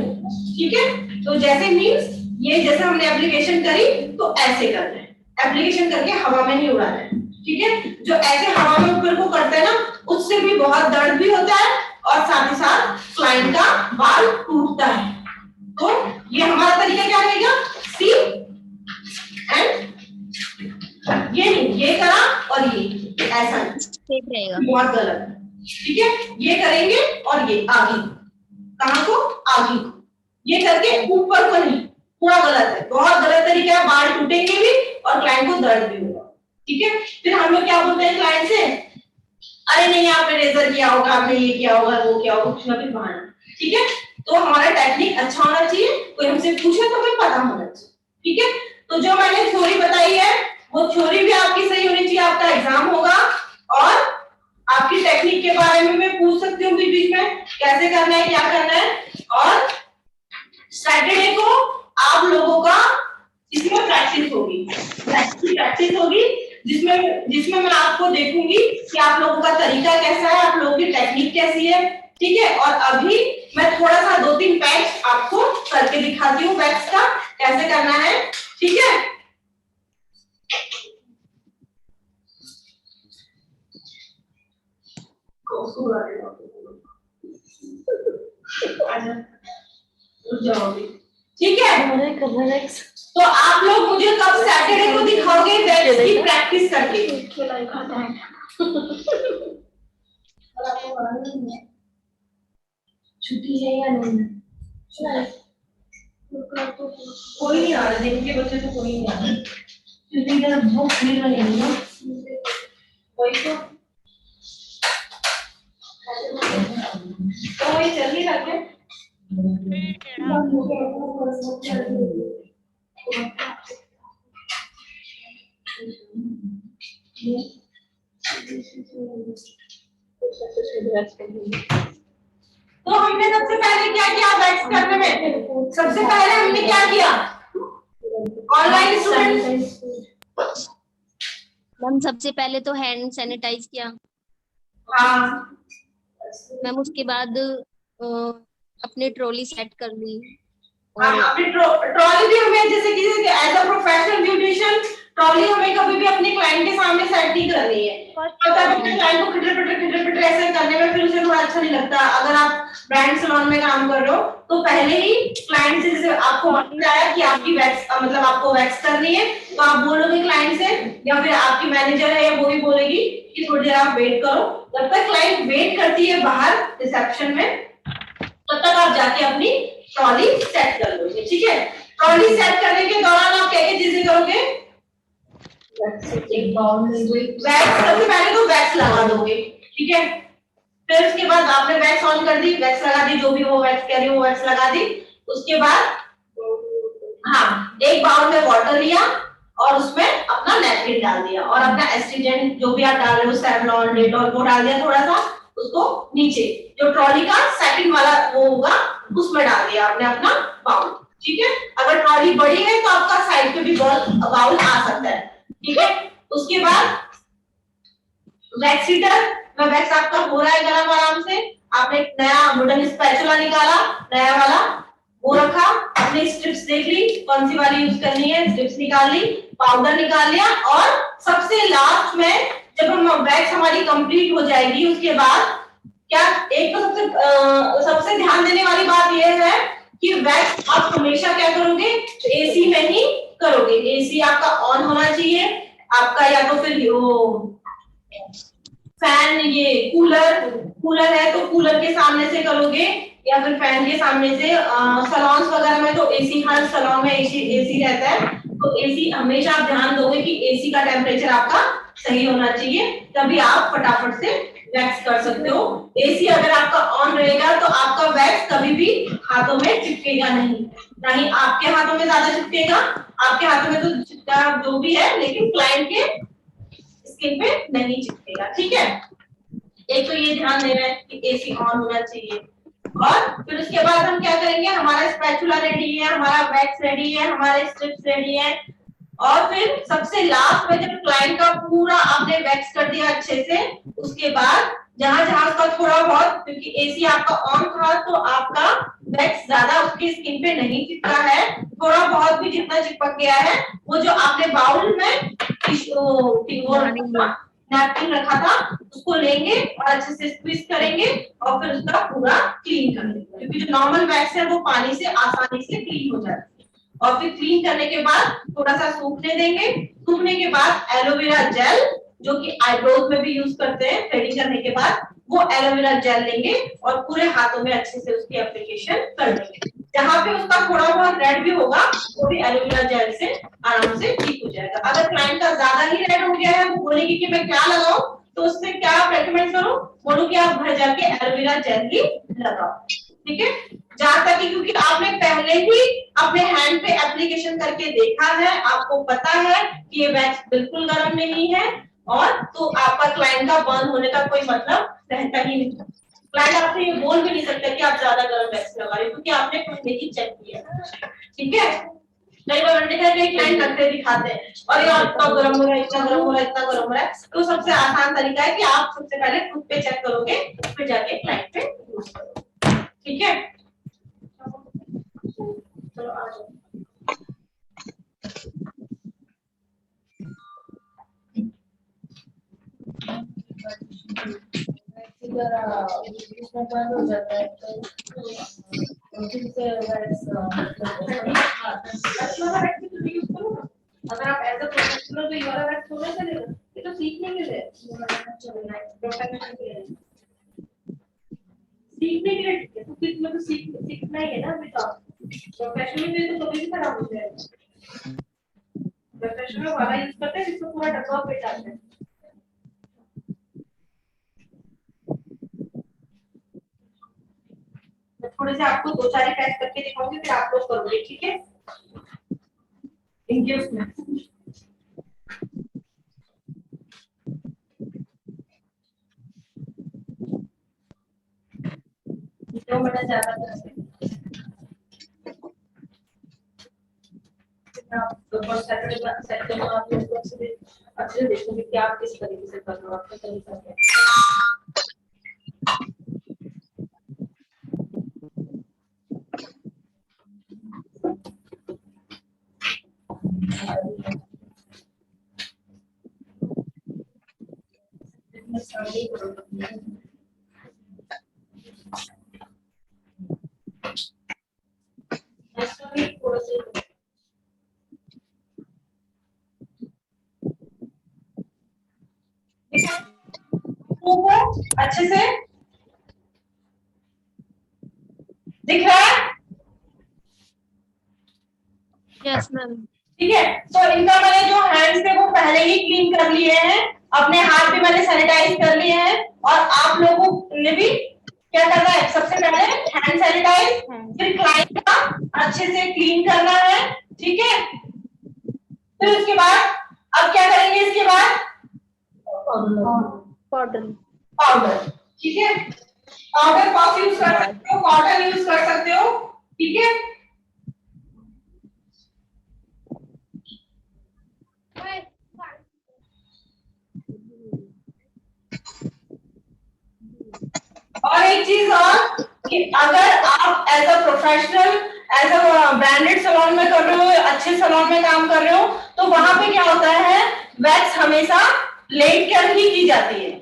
ठीक है। तो जैसे मीन्स ये जैसे हमने एप्लीकेशन करी तो ऐसे करना है, एप्लीकेशन करके हवा में नहीं उड़ाना है, ठीक है। जो ऐसे हवा में ऊपर को करते हैं ना, उससे भी बहुत दर्द भी होता है और साथ ही साथ क्लाइंट का बाल टूटता है। तो ये हमारा तरीका क्या रहेगा, सी एंड ये नहीं, ये करा और ये ऐसा ठीक रहेगा, बहुत गलत, ठीक है। ये करेंगे और ये आगे, कहां को, आगे को, ये करके ऊपर को नहीं, पूरा गलत है, बहुत गलत तरीका है, बाल टूटेंगे भी और क्लाइंट को दर्द भी होगा, ठीक है। फिर हम लोग क्या बोलते हैं क्लाइंट से, अरे नहीं आपने रेजर किया होगा, आपने ये किया होगा, वो किया होगा, कुछ ना कुछ बहाना, ठीक है। तो हमारा टेक्निक अच्छा होना चाहिए, कोई हमसे पूछे तो हमें पता होना चाहिए, ठीक है। तो जो मैंने थ्योरी बताई है वो थ्योरी भी आपकी सही होनी चाहिए, आपका एग्जाम होगा, और आपकी टेक्निक के बारे में मैं पूछ सकती हूँ बीच बीच में, कैसे करना है, क्या करना है। और सैटरडे को आप लोगों का इसमें प्रैक्टिस होगी, प्रैक्टिस प्रैक्टिस होगी जिसमें जिसमें मैं आपको देखूंगी कि आप लोगों का तरीका कैसा है, आप लोगों की टेक्निक कैसी है, ठीक है। और अभी मैं थोड़ा सा 2-3 पैच आपको करके दिखाती हूँ वैक्स का कैसे करना है, ठीक है। ठीक है, तो आप लोग मुझे कब सैटरडे को दिखाओगे वैक्स की प्रैक्टिस करके? छुट्टी है या नहीं? कोई नहीं आ रहा, दिन के बच्चे तो कोई नहीं आ रहा, क्योंकि इधर बहुत भीड़ रहेगी ना, वही तो वही चल ही रहा है। तो हमने सबसे पहले क्या किया वैक्स करने में? सबसे पहले हमने क्या किया? ऑनलाइन स्टूडेंट मैम सबसे पहले तो हैंड सैनिटाइज किया। हाँ, मैम उसके बाद अपनी ट्रॉली सेट कर ली। हाँ, अपनी ट्रॉली भी हमें जैसे कि as a professional beautician trolley हमें कभी भी अपने क्लाइंट के सामने सेट नहीं करनी है। पता है अपने क्लाइंट को खिटर ऐसे करने में फिर उसे थोड़ा अच्छा नहीं लगता। अगर आप ब्रांड सैलून में काम कर रहे हो तो पहले ही क्लाइंट से जैसे आपको बताया कि आपकी वैक्स मतलब आपको वैक्स करनी है तो आप बोलोगे क्लाइंट से, या फिर आपकी मैनेजर है वो भी बोलेगी कि थोड़ी देर आप वेट करो। जब तक क्लाइंट वेट करती है बाहर रिसेप्शन में तब तक आप जाके अपनी ट्रॉली सेट कर लोगे, ठीक है। ट्रॉली सेट करने के दौरान आप क्या क्या चीजें करोगे? एक बाउल में वैक्स, सबसे पहले तो वैक्स लगा दोगे, ठीक है। फिर उसके बाद आपने वैक्स ऑन कर दी, वैक्स लगा दी, जो भी वो वैक्स कह रही है वो वैक्स लगा दी। उसके बाद हाँ, एक बाउल में वाटर लिया और उसमें अपना नैपकिन डाल दिया और अपना एस्ट्रीजेंट जो भी आप डाल रहे हो सेवलॉन डेटॉल वो डाल दिया थोड़ा सा, उसको नीचे जो ट्रॉली का सेकंड वाला वो होगा उसमें डाल दिया आपने अपना बाउल, ठीक है। अगर ट्रॉली बड़ी है तो आपका साइड पे भी बाउल आ सकता है, ठीक है। उसके बाद वैक्स हीटर में वैक्स आपका हो रहा है गरम आराम से। आपने एक नया वुडन स्पैचुला निकाला, नया वाला वो रखा, अपनी स्ट्रिप्स देख ली कौन सी वाली यूज करनी है, स्ट्रिप्स निकाल ली, पाउडर निकाल लिया। और सबसे लास्ट में जब हम वैक्स हमारी कंप्लीट हो जाएगी उसके बाद क्या एक तो सबसे ध्यान देने वाली बात यह है कि वैक्स आप हमेशा क्या करोगे, एसी में ही करोगे। एसी आपका ऑन होना चाहिए, आपका या तो फिर वो फैन, ये कूलर है तो कूलर के सामने से करोगे या फिर फैन के सामने से। सलॉन्स वगैरह में तो एसी, हर सलॉन में एसी रहता है तो एसी हमेशा आप ध्यान दोगे कि एसी का टेम्परेचर आपका सही होना चाहिए, तभी आप फटाफट से वैक्स कर सकते हो। एसी अगर आपका ऑन रहेगा तो आपका वैक्स कभी भी हाथों में चिपकेगा नहीं, ना ही आपके हाथों में ज्यादा चिपकेगा, आपके हाथों में तो चिपका जो भी है लेकिन क्लाइंट के स्किन पे नहीं चिपकेगा, ठीक है। एक तो ये ध्यान देना है कि एसी ऑन होना चाहिए। और फिर उसके बाद हम क्या करेंगे, हमारा स्पैचुला रेडी है, हमारा वैक्स रेडी है, हमारे स्ट्रिप्स रेडी है। और फिर सबसे लास्ट में जब क्लाइंट का पूरा आपने वैक्स कर दिया अच्छे से, उसके बाद जहां जहां का थोड़ा बहुत, क्योंकि एसी आपका ऑन था तो आपका वैक्स ज्यादा उसकी स्किन पे नहीं चिपका है, थोड़ा बहुत भी जितना चिपक गया है वो जो आपने बाउल में नैपकिन रखा था उसको लेंगे और अच्छे से स्क्वीज करेंगे और फिर उसका पूरा क्लीन कर लेंगे, क्योंकि जो नॉर्मल वैक्स है वो पानी से आसानी से क्लीन हो जाती है। और फिर क्लीन करने के बाद थोड़ा सा सूखने देंगे। सूखने के बाद एलोवेरा जेल जो कि आईब्रोज में भी यूज करते हैं थ्रेडिंग करने के बाद, वो एलोवेरा जेल लेंगे और पूरे हाथों में अच्छे से उसकी एप्लीकेशन कर देंगे। जहां पे उसका थोड़ा बहुत रेड भी होगा वो भी एलोवेरा जेल से आराम से ठीक हो जाएगा। अगर क्लाइंट का ज्यादा ही रेड हो गया है, वो बोलेगी कि मैं क्या लगाऊं, तो उससे क्या आप रेकमेंड करो, बोलो कि आप घर जाके एलोवेरा जेल ही लगाओ, ठीक है। जहां तक कि क्योंकि आपने पहले ही अपने हैंड पे एप्लीकेशन करके देखा है, आपको पता है कि ये वैक्स बिल्कुल गर्म नहीं है, और तो आपका क्लाइंट का बर्न होने का कोई मतलब रहता ही नहीं। क्लाइंट आपसे ये बोल भी नहीं सकता कि आप ज्यादा गर्म वैक्स लगा रहे हो, क्योंकि आपने पहले ही चेक किया, ठीक है। कई बार मैंने देखा है कि क्लाइंट करते दिखाते हैं और ये इतना गर्म हो रहा है, इतना गर्म हो रहा है, इतना गर्म हो रहा है। तो सबसे आसान तरीका है कि आप सबसे पहले खुद पे चेक करोगे, फिर जाके क्लाइंट पे यूज करोगे। ठीक है, चलो आ जाओ। इसमें बंद हो जाता है तो फिर से अगर आप एज अ प्रोफेशनल तो ये वाला वैक्स होना चलेगा, ये तो सीखने के लिए सीखने के लिए ठीक है, तो इसमें तो सीखना ही है ना अभी तो। प्रोफेशनल में तो कभी भी खराब हो जाएगा। प्रोफेशनल वाला यूज करते हैं जिसको पूरा डब्बा पे डालते हैं। मैं थोड़े से आपको दो चार टेस्ट करके दिखाऊंगी, फिर आप लोग करोगे, ठीक है? इनके उसमें तो मैंने ज्यादा सैटरडे में आप लोग अच्छे देखोगे कि आप किस तरीके से कर रहे हो, आपका तरीका क्या है। अच्छे से दिख रहा है? Yes ma'am. ठीक है, तो इनका मैंने जो हैंड्स थे वो पहले ही क्लीन कर लिए हैं, अपने हाथ भी मैंने सैनिटाइज कर लिए हैं, और आप लोगों ने भी क्या करना है, सबसे पहले हैंड सैनिटाइज, फिर क्लाइंट का अच्छे से क्लीन करना है। ठीक है, फिर उसके बाद अब क्या करेंगे, इसके बाद पाउडर। ठीक है, पाउडर कॉफ यूज कर सकते हो, कॉटन यूज कर सकते हो। ठीक है, और एक चीज और कि अगर आप as a professional, as a branded salon में कर रहे हो, अच्छे सैलून में काम कर रहे हो, तो वहां पे क्या होता है, वैक्स हमेशा लेट कर ही की जाती है।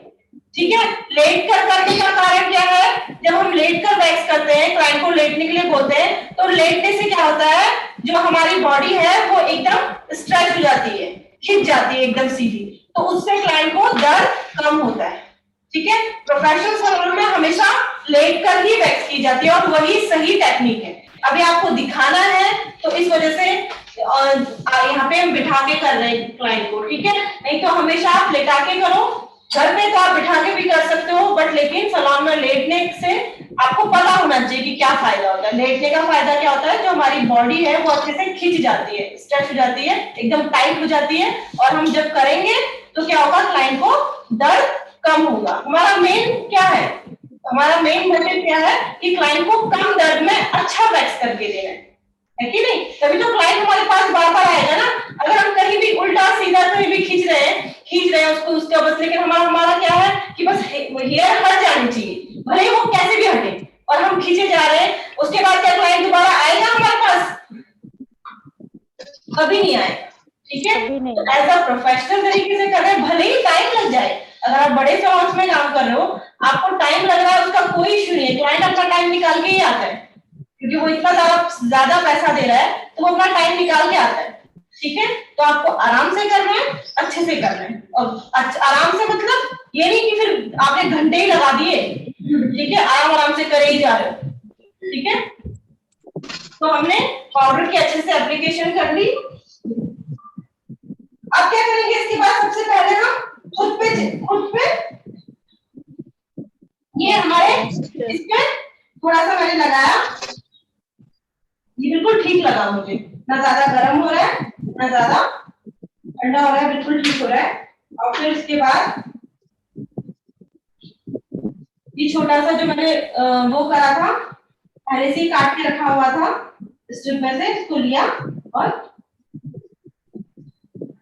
ठीक है, लेट कर करने का कारण क्या है, जब हम लेट कर वैक्स करते हैं, क्लाइंट को लेटने के लिए बोलते हैं, तो लेटने से क्या होता है, जो हमारी बॉडी है वो एकदम स्ट्रेच हो जाती है, खिंच जाती है एकदम सीधी, तो उससे क्लाइंट को दर्द कम होता है। ठीक है, प्रोफेशनल सैलून में हमेशा लेट कर ही वैक्स की जाती है और वही सही टेक्निक है। अभी आपको दिखाना है तो इस वजह से यहाँ पे हम बिठा के कर रहे हैं क्लाइंट को। ठीक है, नहीं तो हमेशा आप लेटा के करो, घर पे तो आप बिठा के भी कर सकते हो, बट लेकिन सैलून में लेटने से आपको पता होना चाहिए कि क्या फायदा होता है। लेटने का फायदा क्या होता है, जो हमारी बॉडी है वो अच्छे से खिंच जाती है, स्ट्रेच हो जाती है, एकदम टाइट हो जाती है, और हम जब करेंगे तो क्या होगा, क्लाइंट को दर्द कम होगा। हमारा मेन क्या है, हमारा मेन मोटिव क्या है कि क्लाइंट को कम दर्द में अच्छा वैक्स करके देना है कि नहीं? तभी तो क्लाइंट हमारे पास बार बार आएगा ना। अगर हम कहीं भी उल्टा सीधा कहीं भी खींच रहे हैं उसको उसके बस, लेकिन हमारा क्या है कि बस हेयर हट जानी चाहिए, भले ही वो कैसे भी हटे, और हम खींचे जा रहे हैं, उसके बाद क्या क्लाइंट दोबारा आएगा हमारे पास? कभी नहीं आएगा। ठीक है, एज अ प्रोफेशनल तरीके से कर रहे हैं, भले ही टाइम लग जाए, अगर आप बड़े सैलून में काम कर रहे हो, आपको टाइम लग रहा है, उसका कोई इश्यू नहीं है, क्लाइंट अपना टाइम निकाल के ही आता है, क्योंकि वो इतना ज्यादा पैसा दे रहा है, तो वो अपना टाइम निकाल के आता है। ठीक है, तो आपको आराम से करना है, अच्छे से करना है, और आराम से मतलब ये नहीं कि फिर आपने घंटे ही लगा दिए। ठीक है, आराम से करे ही जा रहे हो। ठीक है, तो हमने पाउडर की अच्छे से एप्लीकेशन कर ली। अब क्या करेंगे, इसके बाद सबसे पहले हम खुद पे ये हमारे इसमें थोड़ा सा मैंने लगाया, ये बिल्कुल ठीक लगा मुझे, ना ज्यादा गर्म हो रहा है ना ज्यादा ठंडा हो रहा है, बिल्कुल ठीक हो रहा है। और फिर इसके बाद ये छोटा सा जो मैंने वो करा था, पहले से ही काट के रखा हुआ था स्ट्रिप में से, इसको लिया और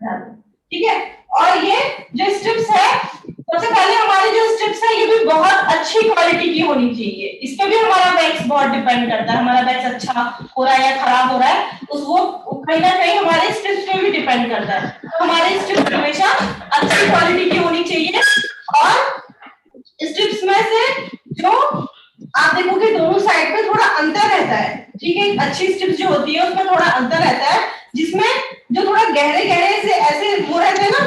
ठीक है। और ये जो स्ट्रिप्स है, सबसे पहले हमारी जो स्ट्रिप्स है ये भी बहुत अच्छी क्वालिटी की होनी चाहिए। इस पे भी हमारा वैक्स बहुत डिपेंड करता है, हमारा वैक्स अच्छा हो रहा है या खराब हो रहा है, उस वो कहीं ना कहीं हमारे स्ट्रिप्स पे भी डिपेंड करता है। तो हमारे स्ट्रिप्स हमेशा अच्छी क्वालिटी की होनी चाहिए। और स्ट्रिप्स में से जो आप देखोगे दोनों साइड पे थोड़ा अंतर रहता है, ठीक है। अच्छी स्ट्रिप्स जो होती है उसमें थोड़ा अंतर रहता है, जिसमें जो थोड़ा गहरे गहरे से ऐसे वो रहते हैं ना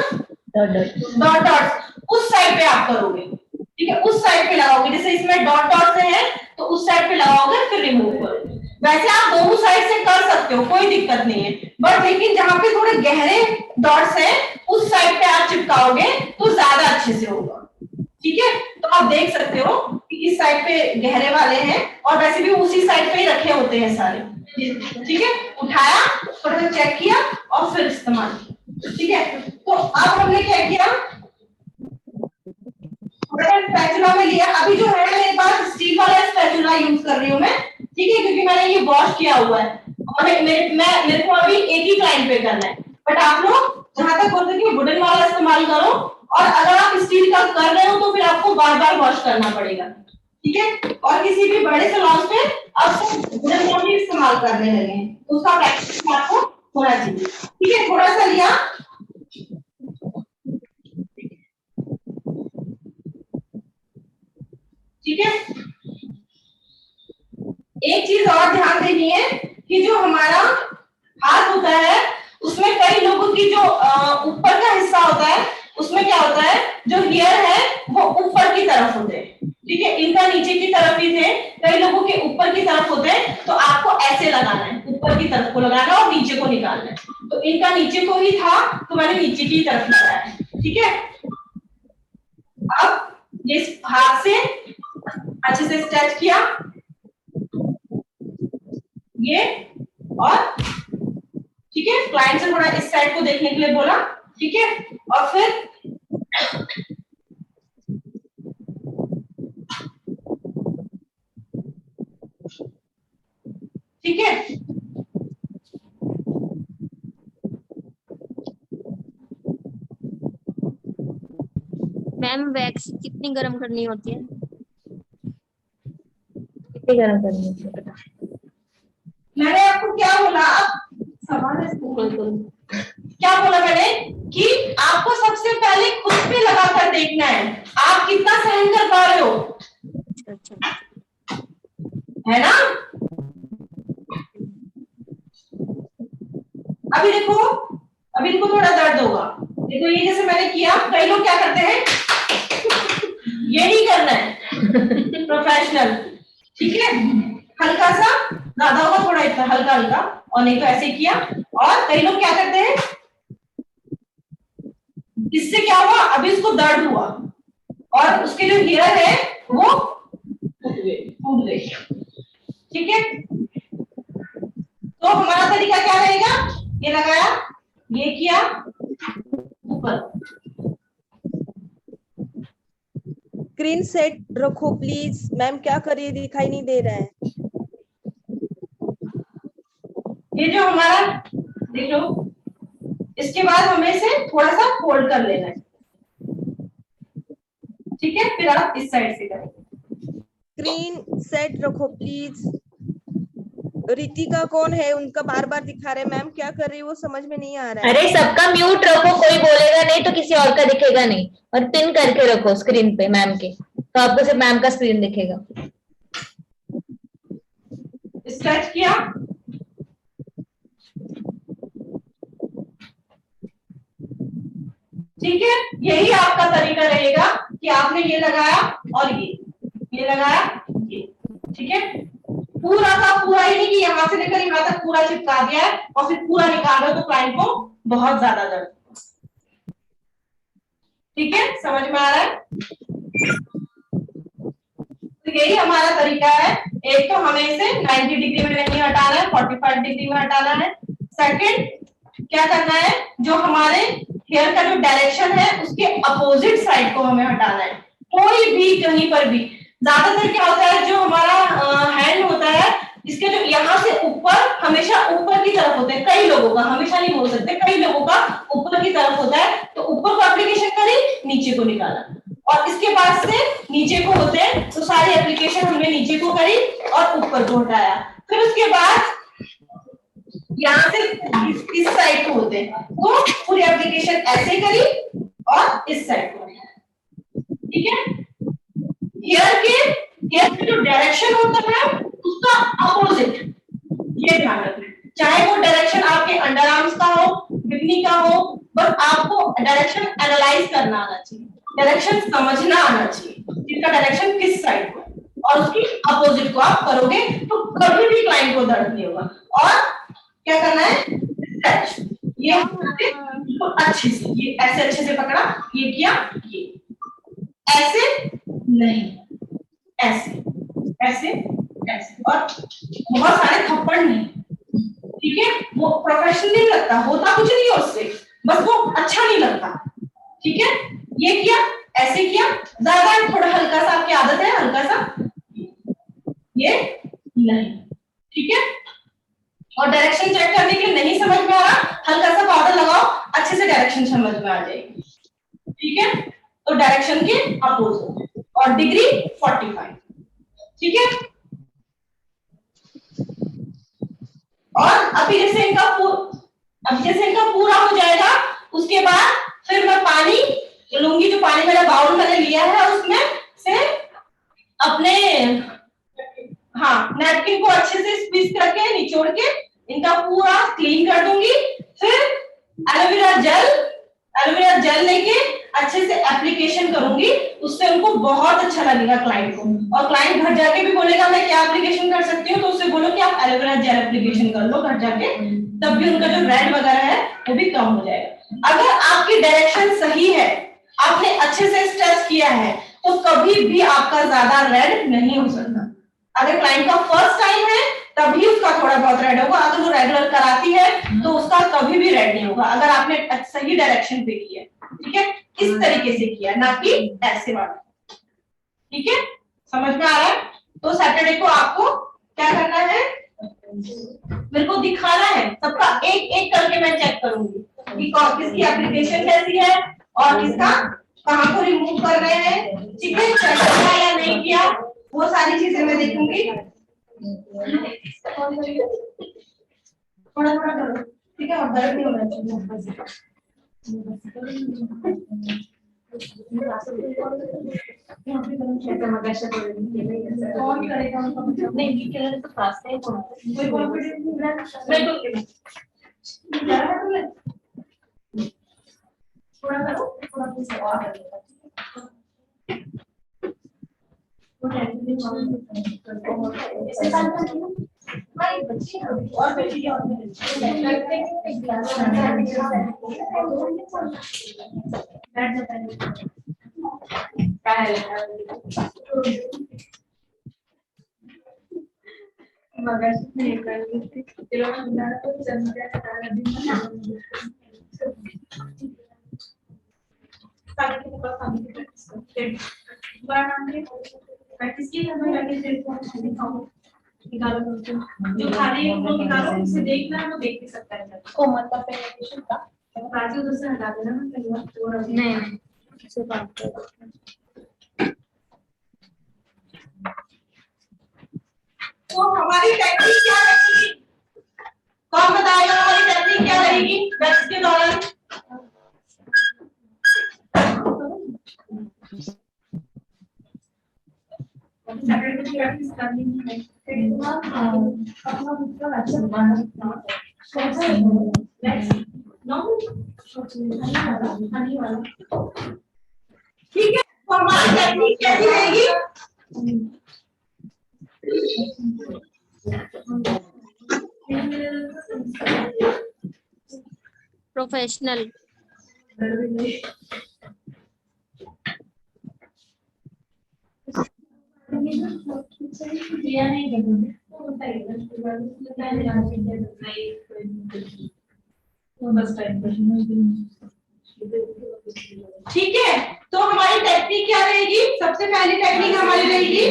डॉट डॉट्स, उस साइड पे आप करोगे, ठीक है, उस साइड पे लगाओगे। जैसे इसमें डॉट डॉट से है तो उस साइड पे लगाओगे, फिर रिमूव करोगे। वैसे आप दोनों साइड से कर सकते हो, कोई दिक्कत नहीं है, बट लेकिन जहां पे थोड़े गहरे डॉट्स हैं उस साइड पे आप चिपकाओगे तो ज्यादा अच्छे से होगा, ठीक है। तो आप देख सकते हो कि इस साइड पे गहरे वाले हैं और वैसे भी उसी साइड पे ही रखे होते हैं सारे, ठीक है। उठाया, थोड़ा सा चेक किया और फिर इस्तेमाल किया, ठीक है। तो अब हमने क्या किया, स्पैचुला में लिया। अभी जो है मेरे पास स्टील वाला स्पैचुला यूज कर रही हूँ मैं, ठीक है, क्योंकि मैंने ये वॉश किया हुआ है और मेरे को अभी एक ही क्लाइंट पे करना है। बट आप लोग जहां तक बोलते हैं कि वुडन वाला इस्तेमाल करो, और अगर आप स्टील का कर रहे हो तो फिर आपको बार बार वॉश करना पड़ेगा, ठीक है। और किसी भी बड़े सैलून पे आप वुडन का भी इस्तेमाल करने लगे हैं तो उसका प्रैक्टिस आपको होना चाहिए, ठीक है। थोड़ा सा लिया, ठीक है। एक चीज और ध्यान देनी है कि जो हमारा हाथ होता है उसमें कई लोगों की जो ऊपर का हिस्सा होता है उसमें क्या होता है, जो हेयर है वो ऊपर की तरफ होते हैं, ठीक है। इनका नीचे की तरफ ही थे, कई लोगों के ऊपर की तरफ होते हैं। तो आपको ऐसे लगाना है, ऊपर की तरफ को लगाना और नीचे को निकालना है। तो इनका नीचे को ही था तो मैंने नीचे की तरफ लगाया है, ठीक है। अब ये हाथ से अच्छे से स्ट्रेच किया ये, और ठीक है, क्लाइंट से थोड़ा इस साइड को देखने के लिए बोला, ठीक है। और फिर ठीक है, मैम वैक्स कितनी गर्म करनी होती है? कितनी गर्म करनी है पता? मैंने आपको क्या बोला, अब सवाल क्या बोला मैंने कि आपको सबसे पहले खुद पे लगाकर देखना है आप कितना सहन कर पा रहे हो, अच्छा, है ना। अभी देखो, अभी इनको थोड़ा दर्द होगा, देखो ये जैसे मैंने किया, कई लोग क्या करते हैं ये नहीं करना है प्रोफेशनल, ठीक है। हल्का सा ज्यादा होगा, थोड़ा इतना हल्का हल्का, और नहीं तो ऐसे किया। और कई लोग क्या करते हैं, इससे क्या हुआ, अभी इसको दर्द हुआ और उसके जो हेयर है वो टूट गए, ठीक है। तो हमारा तरीका क्या रहेगा, ये लगाया, ये किया ऊपर। स्क्रीन सेट रखो प्लीज। मैम क्या करिए, दिखाई नहीं दे रहा है। ये जो हमारा देख लो, इसके बाद हमें इसे थोड़ा सा फोल्ड कर लेना है, ठीक है। फिर आप इस साइड से करेंगे। स्क्रीन सेट रखो प्लीज। रितिका कौन है, उनका बार बार दिखा रहे। मैम क्या कर रही है वो समझ में नहीं आ रहा है। अरे सबका म्यूट रखो, कोई बोलेगा नहीं तो किसी और का दिखेगा नहीं, और पिन करके रखो स्क्रीन पे मैम के, तो आपको सिर्फ मैम का स्क्रीन दिखेगा। स्ट्रेच किया, ठीक है। यही आपका तरीका रहेगा कि आपने ये लगाया और ये लगाया, ये, ठीक है। पूरा का पूरा ही नहीं कि यहां से लेकर यहां तक पूरा चिपका दिया है और फिर पूरा निकाल दो तो क्लाइंट को बहुत ज्यादा दर्द, ठीक है। समझ में आ रहा है, तो यही हमारा तरीका है। एक तो हमें इसे 90 डिग्री में नहीं हटाना है, 45 डिग्री में हटाना है। सेकंड क्या करना है, जो हमारे हेयर का जो डायरेक्शन है उसके अपोजिट साइड को हमें हटाना है, कोई भी कहीं पर भी। ज्यादातर क्या होता है, जो हमारा हैंड होता है इसके जो यहाँ से ऊपर हमेशा ऊपर की तरफ होते हैं, कई लोगों का, हमेशा नहीं बोल सकते, कई लोगों का ऊपर की तरफ होता है, तो ऊपर को एप्लीकेशन करी, नीचे को निकाला, और इसके बाद से नीचे को होते हैं, तो सारी एप्लीकेशन हमने नीचे को करी और ऊपर को हटाया। फिर उसके बाद यहाँ से इस साइड को होते हैं, तो पूरी एप्लीकेशन ऐसे करी और इस साइड को, ठीक है। हियर के जो डायरेक्शन होता है उसका अपोजिट, ये ध्यान रखना, चाहे वो डायरेक्शन आपके अंडर आर्म्स का हो, बिकनी का हो, बस आपको डायरेक्शन एनालाइज करना आना चाहिए, डायरेक्शन समझना आना चाहिए, इसका डायरेक्शन किस साइड को, और उसकी अपोजिट को आप करोगे तो कभी भी क्लाइंट को दर्द नहीं होगा। और क्या करना है, स्ट्रेच, ये तो अच्छे से, ये ऐसे अच्छे से पकड़ा, ये किया, ये ऐसे नहीं, ऐसे ऐसे ऐसे, और बहुत सारे थप्पड़ नहीं, ठीक है, वो प्रोफेशनल नहीं लगता, होता कुछ नहीं है उससे, बस वो अच्छा नहीं लगता, ठीक है। ये किया, ऐसे किया, ज्यादा थोड़ा हल्का सा, आपकी आदत है हल्का सा, ये नहीं, ठीक है। और डायरेक्शन चेक करने के लिए नहीं समझ में आ रहा, हल्का सा पाउडर लगाओ, अच्छे से डायरेक्शन समझ में आ जाएगी, ठीक है। तो डायरेक्शन के अपोजिट, और डिग्री 45, ठीक है। और अभी जैसे इनका पूरा हो जाएगा, उसके बाद फिर मैं पानी लूंगी, जो पानी मेरा बाउल मैंने लिया है उसमें से अपने नैपकिन को अच्छे से स्क्वीज करके निचोड़ के इनका पूरा क्लीन कर दूंगी। फिर एलोवेरा जेल लेके अच्छे से एप्लीकेशन करूंगी, उससे उनको बहुत अच्छा लगेगा क्लाइंट को, और क्लाइंट घर जाके भी बोलेगा मैं क्या एप्लीकेशन कर सकती हूँ, तो उससे बोलो कि आप एलोवेरा जेल एप्लीकेशन कर लो घर जाके, तब भी उनका जो रेड वगैरह है वो भी कम हो जाएगा। अगर आपकी डायरेक्शन सही है, आपने अच्छे से स्ट्रेच किया है, तो कभी भी आपका ज्यादा रेड नहीं हो सकता। अगर क्लाइंट का फर्स्ट टाइम है तभी उसका थोड़ा बहुत रेड होगा, अगर वो रेगुलर कराती है तो उसका कभी भी रेड नहीं होगा, अगर आपने सही डायरेक्शन पे किया, ठीक है, इस तरीके से किया, ना कि ऐसे वाला, ठीक है, समझ में आ रहा है। तो सैटरडे को आपको क्या करना है, मेरे को दिखाना है, सबका एक एक करके मैं चेक करूंगी कि किसकी एप्लीकेशन कैसी है और किसका कहाँ को रिमूव कर रहे हैं, ठीक है, किया या नहीं किया, वो सारी चीजें मैं देखूंगी। थोड़ा थोड़ा करो, ठीक है, और दर्द नहीं होना चाहिए। कौन करेगा उनका मतलब नहीं, तो पास है, कोई कॉन्फिडेंस नहीं है, मैं थोड़ा करो, थोड़ा कुछ और करेगा, और बेटी प्रैक्टिस की निकालो, जो खाली है उनको निकालो, उसे देखना है, वो देख भी सकता है ओ मतलब प्रेजेंटेशन का राजू उधर से हटा देना ना, पहले और नहीं से बात कर। तो हमारी टेक्निक क्या रहेगी, कौन बताएगा हमारी टेक्निक क्या रहेगी वैक्स के दौरान? सैटरडे को प्रैक्टिस करनी है, ठीक है। तो हमारी टेक्निक कैसी रहेगी, प्रोफेशनल, ठीक है। तो हमारी टेक्निक क्या रहेगी, सबसे पहली टेक्निक हमारी रहेगी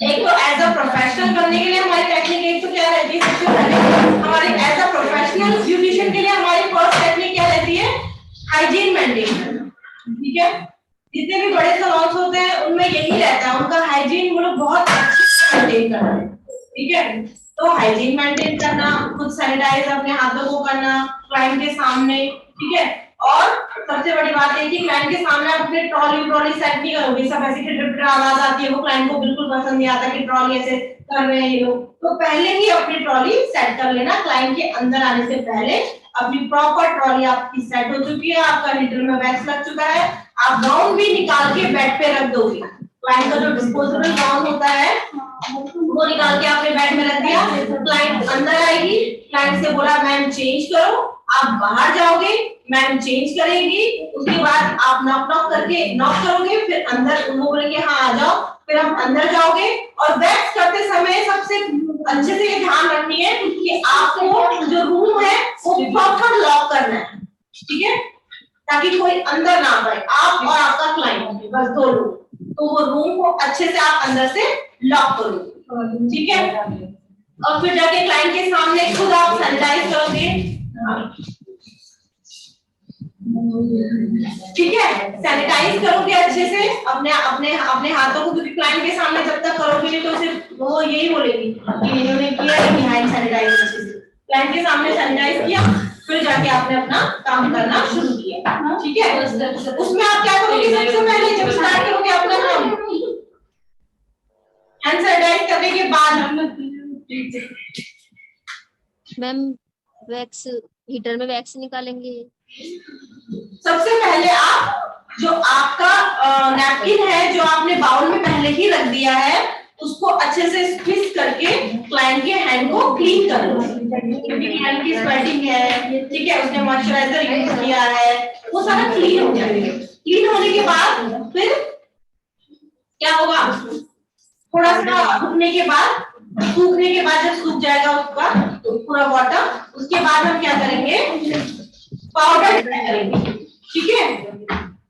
एक तो एज अ प्रोफेशनल बनने के लिए हमारी टेक्निक एक तो क्या रहती है, सबसे पहले हमारे एज अ प्रोफेशनल ब्यूटिशियन के लिए हमारी फर्स्ट टेक्निक क्या रहती है, हाइजीन मेंटेन करना। ठीक है, जितने भी बड़े सलून्स होते हैं उनमें यही रहता है, उनका हाइजीन वो लोग बहुत अच्छे से मेंटेन करना है। ठीक है, तो हाइजीन मेंटेन करना, खुद सैनिटाइज अपने हाथों को करना क्लाइंट के सामने। ठीक है, और सबसे बड़ी बात है कि क्लाइंट के सामने आप अपने ट्रॉली सेट नहीं करोगे, सब ऐसी खिट आवाज आती है, वो क्लाइंट को बिल्कुल पसंद नहीं आता कि ट्रॉली ऐसे कर रहे हैं ये लोग। तो पहले ही अपनी ट्रॉली सेट कर लेना, क्लाइंट के अंदर आने से पहले अपनी प्रॉपर ट्रॉली आपकी सेट हो चुकी है, आपका हीटर में वैक्स लग चुका है, आप गाउन भी निकाल के बेड पे रख दोगे। क्लाइंट का जो डिस्पोजेबल गाउन होता है वो निकाल के आपने बेड में रख दिया, क्लाइंट अंदर आएगी, क्लाइंट से बोला मैम चेंज करो, आप बाहर जाओगे, मैम चेंज करेगी, उसके बाद आप नॉक करोगे, फिर अंदर उनको बोलेंगे हाँ आ जाओ, फिर हम अंदर जाओगे। और वैक्स करते समय सबसे अच्छे से ये ध्यान रखनी है कि आपको जो रूम है वो प्रॉपर लॉक करना है। ठीक है, ताकि कोई अंदर ना पाए, आप और आपका क्लाइंट बस दो लोग, तो वो रूम को अच्छे से आप अंदर से लॉक करोगे। ठीक है, और फिर जाके क्लाइंट के सामने खुद आप सैनिटाइज करोगे। ठीक है, सैनिटाइज करोगे अच्छे से अपने अपने अपने हाथों को, क्योंकि क्लाइंट के सामने जब तक करोगे नहीं तो सिर्फ वो यही बोलेगी कि इन्होंने किया ही हैंड सैनिटाइज अच्छे से। क्लाइंट के सामने सैनिटाइज किया, फिर जाके आपने अपना काम करना शुरू किया। ठीक है, उसमें आप क्या करोगे, सबसे पहले जब स्टार्ट करोगे अपना काम, हैंड सैनिटाइज करने के बाद मैम वैक्स हीटर में वैक्स निकालेंगे। सबसे पहले आप जो आपका नैपकिन है जो आपने बाउल में पहले ही रख दिया है, उसको अच्छे से स्क्वीज करके क्लाइंट के हैंड को क्लीन कर लो, क्योंकि क्लाइंट की स्वेटिंग है। ठीक है, उसने मॉइस्चराइजर यूज किया है, वो सारा क्लीन हो जाएगा। क्लीन होने के बाद फिर क्या होगा, थोड़ा सा सूखने के बाद जब सूख जाएगा उसका तो पूरा वाटर, उसके बाद हम क्या करेंगे, पाउडर करेंगे। ठीक है,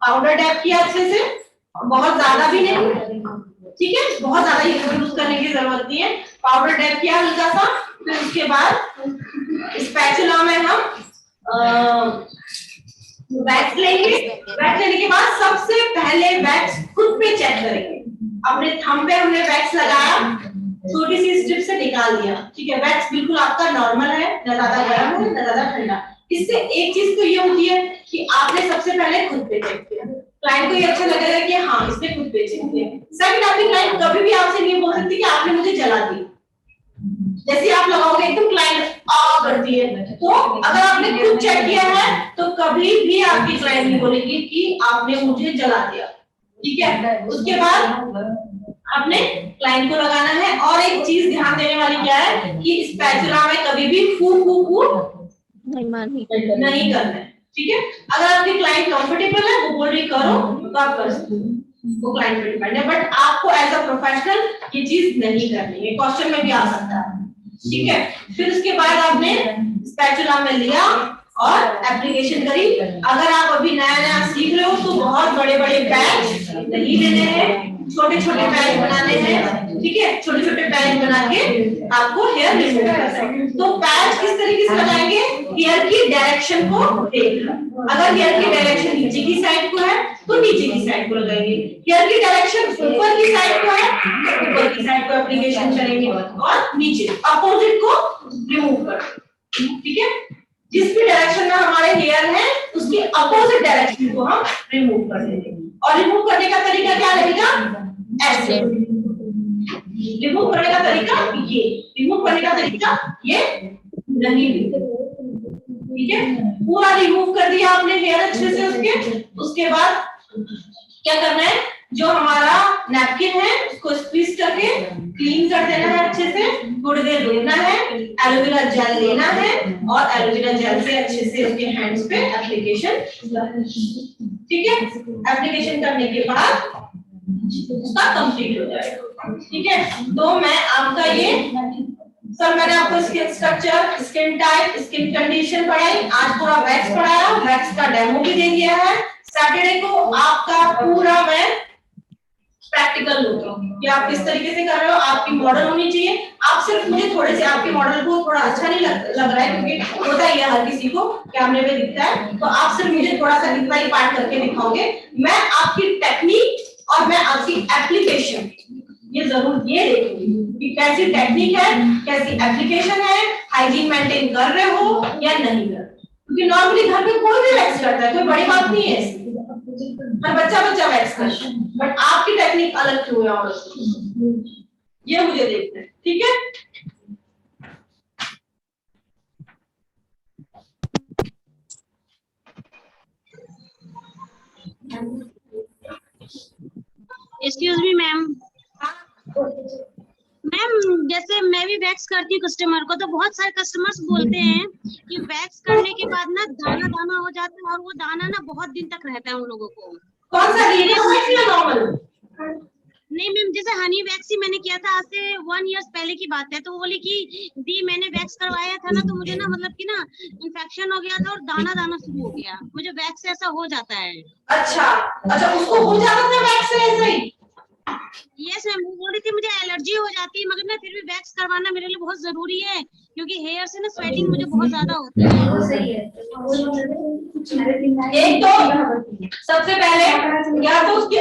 पाउडर डैप किया अच्छे से, बहुत ज्यादा भी नहीं। ठीक है, बहुत ज्यादा ये यूज करने की जरूरत नहीं है, पाउडर डैप किया हल्का सा। फिर उसके बाद स्पैचुला में हम वैक्स लेंगे। वैक्स लेने के बाद सबसे पहले वैक्स खुद पे चेक करेंगे। अपने थंब पे हमने वैक्स लगाया, छोटी सी स्ट्रिप से निकाल दिया। ठीक है, वैक्स बिल्कुल आपका नॉर्मल है, न ज्यादा गर्म है न ज्यादा ठंडा। इससे एक चीज तो ये होती है कि आपने सबसे पहले खुद पे चेक किया, क्लाइंट को ये अच्छा लगेगा कि हाँ इसने खुद पे चेक किया। सेकंड, आपकी क्लाइंट कभी भी आपसे नहीं बोल सकती कि आपने मुझे जला दी। जैसे आप लगाओगे एकदम क्लाइंट आ करती है, तो अगर आपने खुद चेक किया है तो कभी भी आपकी क्लाइंट नहीं बोलेगी कि आपने मुझे जला दिया। ठीक है, उसके बाद आपने क्लाइंट को लगाना है। और एक चीज ध्यान देने वाली क्या है कि स्पैचुला में कभी भी फू नहीं करना है। ठीक है, अगर आपकी क्लाइंट कंफर्टेबल है, वो बोल रही करो तो आप कर सकते हो, वो क्लाइंट पे डिपेंड है, बट आपको एज अ प्रोफेशनल ये चीज नहीं करनी है, क्वेश्चन में भी आ सकता है। ठीक है, फिर उसके बाद आपने स्पैचुला में लिया और एप्लीकेशन करी। अगर आप अभी नया सीख रहे हो तो बहुत बड़े बड़े पैच नहीं लेने हैं, छोटे छोटे पैच बनाने हैं। ठीक है, छोटे छोटे पैच बना के आपको हेयर रिमूव करना है। तो पैच किस तरीके से लगाएंगे, हेयर की डायरेक्शन को देखकर। अगर हेयर की डायरेक्शन नीचे की साइड को है तो नीचे की साइड को लगाएंगे, हेयर की डायरेक्शन ऊपर की साइड को है तो ऊपर की साइड को एप्लीकेशन करेंगे, और नीचे अपोजिट को रिमूव करेंगे। ठीक है, जिस भी डायरेक्शन में हमारे हेयर है उसकी अपोजिट डायरेक्शन को हम रिमूव कर देंगे। और रिमूव करने का तरीका क्या रहेगा, ऐसे रिमूव करने का तरीका ये, रिमूव करने का तरीका ये नहीं। ठीक है, पूरा रिमूव कर दिया आपने हेयर अच्छे से उसके बाद क्या करना है, जो हमारा नैपकिन है उसको स्क्वीज करके क्लीन कर देना है अच्छे से, थोड़ी देर रुकना है, एलोवेरा जेल लेना है और एलोवेरा जेल से अच्छे से उसके हैंड्स पे एप्लीकेशन। ठीक है, एप्लीकेशन करने के बाद उसका कंप्लीट हो जाएगा। ठीक है, तो मैं आपका ये सर मैंने आपको skin structure, skin type, skin condition पढ़ाई, आज पूरा वैक्स पढ़ाया, वैक्स का डेमो भी दे दिया है। सैटरडे को आपका पूरा मैं प्रैक्टिकल लुक कि आप किस तरीके से कर रहे हो, आपकी मॉडल होनी चाहिए। आप सिर्फ मुझे थोड़े से आपके मॉडल को थोड़ा अच्छा नहीं लग रहा है, क्योंकि होता ही है हर किसी को कैमरे पे दिखता है, तो आप सिर्फ मुझे थोड़ा सा इतना ही पार्ट करके दिखाओगे। मैं आपकी टेक्निक और मैं आपकी एप्लीकेशन ये जरूर ये देखूंगी कि कैसी टेक्निक है, कैसी एप्लीकेशन है, हाइजीन मेंटेन कर रहे हो या नहीं कर रहे, क्योंकि नॉर्मली घर में कोई भी वैक्स करता है, कोई बड़ी बात नहीं है इसमें, हर बच्चा वैक्स करता है, बट आपकी टेक्निक अलग क्यों है और ये मुझे देखना है, ठीक है। Excuse me ma'am. मैम जैसे मैं भी वैक्स करती हूँ कस्टमर को, तो बहुत सारे कस्टमर्स बोलते हैं कि वैक्स करने के बाद ना दाना दाना हो जाता है, और वो दाना ना बहुत दिन तक रहता है उन लोगों को। कौन सा नॉर्मल? नहीं मैम, जैसे हनी वैक्स ही मैंने किया था आज से 1 ईयर पहले की बात है, तो वो बोली कि दी मैंने वैक्स करवाया था ना, तो मुझे ना मतलब कि ना इन्फेक्शन हो गया था और दाना दाना शुरू हो गया, मुझे वैक्स से ऐसा हो जाता है। अच्छा उसको हो जाता था वैक्स से ऐसे ही? यस मैम, वो बोल रही थी मुझे एलर्जी हो जाती है, मगर ना फिर भी वैक्स करवाना मेरे लिए बहुत जरूरी है, क्योंकि हेयर से ना स्वेटिंग मुझे बहुत ज्यादा होती है। एक तो सबसे पहले या तो उसकी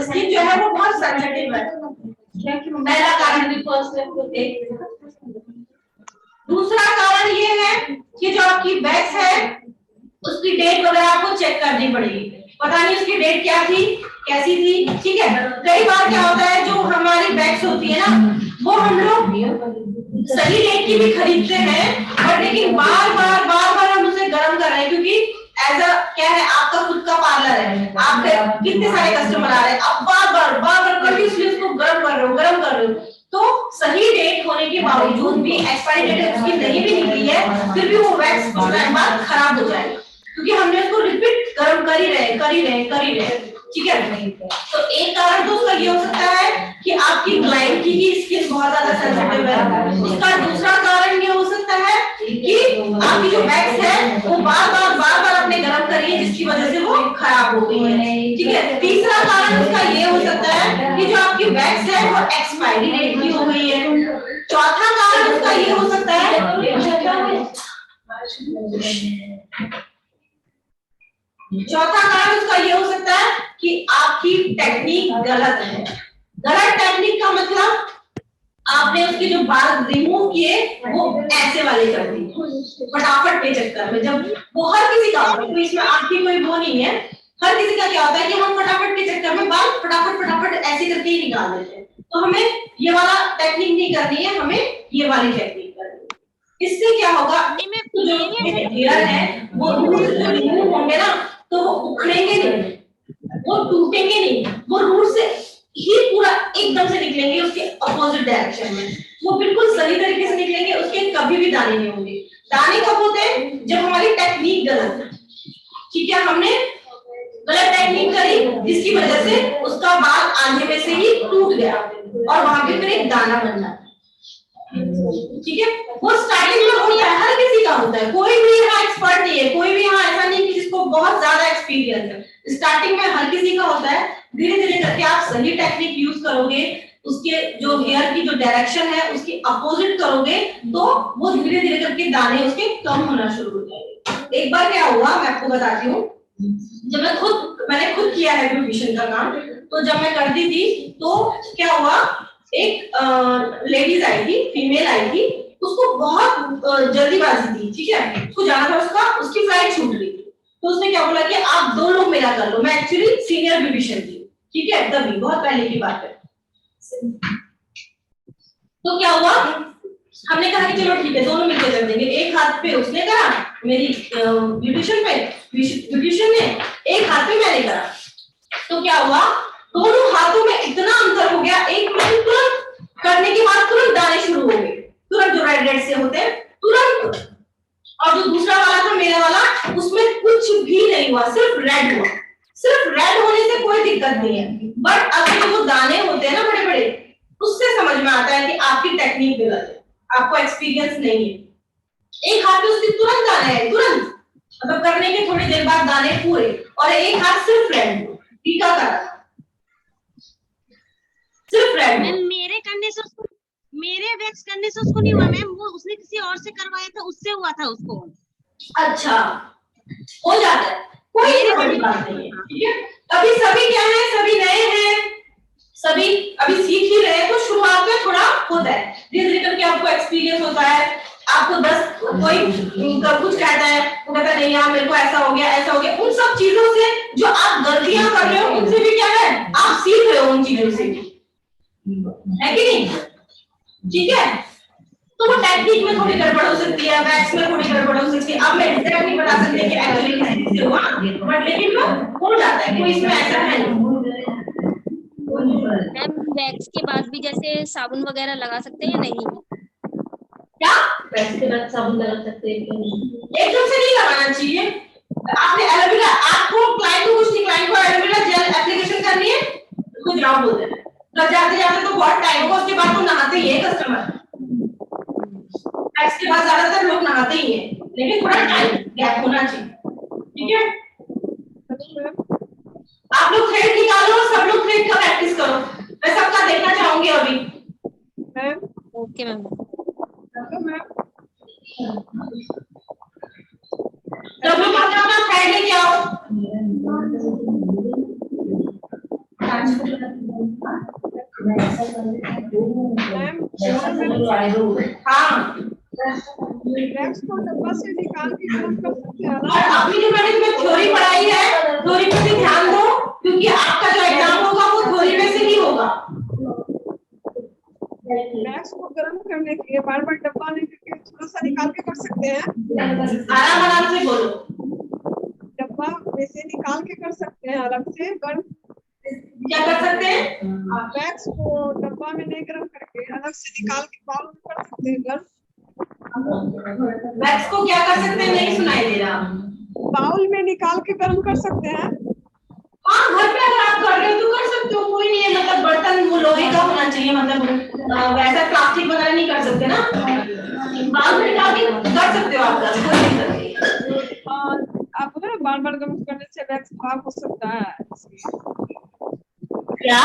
स्किन जो है वो बहुत सेंसिटिव है, पहला कारण। दूसरा कारण ये है कि जो आपकी वैक्स है उसकी डेट वगैरह आपको चेक करनी पड़ेगी, पता नहीं उसकी डेट क्या थी, कैसी थी, ठीक है। कई बार क्या होता है जो हमारी वैक्स होती है ना, वो हम लोग सही डेट की भी खरीदते हैं, बट लेकिन बार बार हम उसे गर्म कर रहे हैं, क्योंकि एज अ क्या है, आपका खुद का पार्लर है, आपके कितने सारे कस्टमर आ रहे हैं, आप बार बार कंटिन्यूसली उसको गर्म कर रहे हो, तो सही डेट होने के बावजूद भी एक्सपायरी डेट उसकी नहीं भी निकली है, फिर भी वो वैक्स कुछ टाइम बाद खराब हो जाएगी, क्योंकि हमने उसको रिपीट गर्म कर ही रहे, ठीक है। तो एक कारण तो उसका ये हो सकता है कि आपकी क्लाइंट की ही स्किन बहुत ज्यादा सेंसिटिव है। उसका दूसरा कारण ये हो सकता है कि आपकी जो वैक्स है वो बार आपने गर्म करी है, जिसकी वजह से वो खराब हो गई है, ठीक है। तीसरा कारण उसका ये हो सकता है कि जो आपकी वैक्स है वो एक्सपायरी डेट की हो गई है। चौथा कारण उसका ये हो सकता है ये हो सकता है कि आपकी टेक्निक गलत है। गलत टेक्निक का मतलब आपने उसके जो बाल रिमूव किए वो ऐसे वाले कर दिए फटाफट के चक्कर में, जब वो हर किसी का होता है, तो इसमें आपकी कोई वो नहीं है, हर किसी का क्या होता है कि हम फटाफट के चक्कर में बाल फटाफट ऐसे करके ही निकाल देते हैं। तो हमें ये वाला टेक्निक नहीं करनी है, हमें ये वाली टेक्निक करनी है। इससे क्या होगा, जो हेयर है वो रूट जो रिमूव होंगे ना, तो वो उखड़ेंगे नहीं, वो टूटेंगे नहीं, वो रूट से ही पूरा एकदम से निकलेंगे उसके अपोजिट डायरेक्शन में, वो बिल्कुल सही तरीके से निकलेंगे, उसके कभी भी दाने नहीं होंगे। दाने कब होते हैं? जब हमारी टेक्निक गलत है, ठीक है, हमने गलत टेक्निक करी जिसकी वजह से उसका बाल आधे में से ही टूट गया और वहां पे फिर एक दाना बन जाता है, ठीक है। वो स्टार्टिंग में होता है, हर किसी का होता है, कोई भी यहाँ एक्सपर्ट नहीं है, कोई भी यहाँ ऐसा नहीं कि जिसको बहुत ज्यादा एक्सपीरियंस है। स्टार्टिंग में हर किसी का होता है, धीरे धीरे करके आप सही टेक्निक यूज करोगे, उसके जो हेयर की जो डायरेक्शन है उसकी अपोजिट करोगे, तो वो धीरे धीरे करके दाने उसके कम होना शुरू हो जाएंगे। एक बार क्या हुआ मैं आपको बताती हूँ, जब मैंने खुद किया है ब्यूटिशियन का काम, तो जब मैं करती थी तो क्या हुआ, एक लेडीज आई थी, फीमेल आई थी, उसको बहुत जल्दीबाजी थी, ठीक है, उसको जाना था, उसकी फ्लाइट छूट गई, तो उसने क्या बोला कि आप 2 लोग मेरा कर लो। मैं एक्चुअली सीनियर ब्यूटिशियन थी, ठीक है, तभी बहुत पहले की बात है। तो क्या हुआ, हमने कहा कि चलो ठीक है दोनों मिलकर कर देंगे। एक हाथ पे उसने करा, मेरी ब्यूटिशियन ने, एक हाथ पे मैंने करा। तो क्या हुआ, दोनों हाथों में इतना अंतर हो गया, एक में तुरंत करने के बाद तुरंत दाने शुरू हो गए, तुरंत जो रेड से होते हैं तुरंत, और जो दूसरा वाला था मेरा वाला, उसमें कुछ भी नहीं हुआ, सिर्फ रेड हुआ। सिर्फ रेड होने से कोई दिक्कत नहीं है, बट अगर वो दाने होते हैं ना बड़े बड़े, उससे समझ में आता है कि आपकी टेक्निक गलत है, आपको एक्सपीरियंस नहीं है। एक हाथ में उसके तुरंत दाने हैं, तुरंत मतलब करने के थोड़ी देर बाद दाने पूरे, और एक हाथ सिर्फ रेड टीका करा। सिर्फ रेड में। मैम मेरे वैक्स करने से उसको नहीं हुआ मैम, वो उसने किसी और से करवाया था, उससे हुआ था उसको। अच्छा, हो जाता है, कोई बड़ी बात नहीं है, ठीक है। अभी सभी क्या है, सभी नए हैं, सभी अभी सीख ही रहे हैं, तो शुरुआत में थोड़ा होता है, धीरे धीरे करके आपको एक्सपीरियंस होता है। आपको बस कोई कुछ कहता है, वो कहता है नहीं यार मेरे को ऐसा हो गया, ऐसा हो गया, उन सब चीजों से जो आप गलतियां कर रहे हो उनसे भी क्या है, आप सीख रहे हो उन चीजों से, है कि नहीं? ठीक है, तो वो टेक्निक में थोड़ी गड़बड़ हो सकती है, वैक्स में थोड़ी गड़बड़ हो सकती है। अब मैं एग्जैक्ट नहीं बता सकती कि एक्चुअली किस चीज से हुआ, बट लेकिन वो हो जाता है, कोई इसमें ऐसा है नहीं। मैम वैक्स के बाद भी जैसे साबुन वगैरह लगा सकते हैं या नहीं? क्या वैक्स के बाद साबुन लगा सकते हैं कि नहीं? एकदम से नहीं लगाना चाहिए। आपने एलोवेरा, आपको क्लाइंट को कुछ नहीं, क्लाइंट को एलोवेरा जेल एप्लीकेशन करनी है, उसको जवाब बोलते हैं, तब जाते जाते तो बहुत टाइम होगा, उसके बाद तो नहाते ही है कस्टमर। वैक्स के बाद ज्यादातर लोग नहाते ही हैं, लेकिन थोड़ा टाइम गैप होना चाहिए, ठीक है। आप लोग थ्रेड निकालो, सब लोग थ्रेड का प्रैक्टिस करो, मैं सबका देखना चाहूंगी अभी। Okay ma'am. सब लोग अपना थ्रेड लेके आओ। हाँ, और अभी जो मैंने तुम्हें थ्योरी पढ़ाई है, थ्योरी पे भी ध्यान दो, क्योंकि आपका जो एग्जाम होगा वो थ्योरी में से ही होगा। वैक्स को गर्म करने के लिए बार बार डब्बा नहीं करके थोड़ा सा निकाल के कर सकते हैं। आराम आराम से बोलो। डब्बा में से निकाल के कर सकते हैं अलग से गर्म। क्या कर सकते हैं? वैक्स को डब्बा में नहीं गर्म करके अलग से निकाल के बाउल में कर सकते हैं गर्म। वैक्स को क्या कर सकते हैं, नहीं सुनाई दे रहा। बाउल में निकाल के गर्म कर सकते हैं। हाँ, घर पे अगर आप कर रहे हो तो कर सकते हो, कोई नहीं है, मतलब बर्तन वो लोहे का होना चाहिए, मतलब वैसा प्लास्टिक वगैरह नहीं कर सकते ना, बाउल में निकाल के कर सकते हो आप, कोई दिक्कत नहीं। आप ना बार बार गर्म करने से वैक्स खराब हो सकता है। क्या?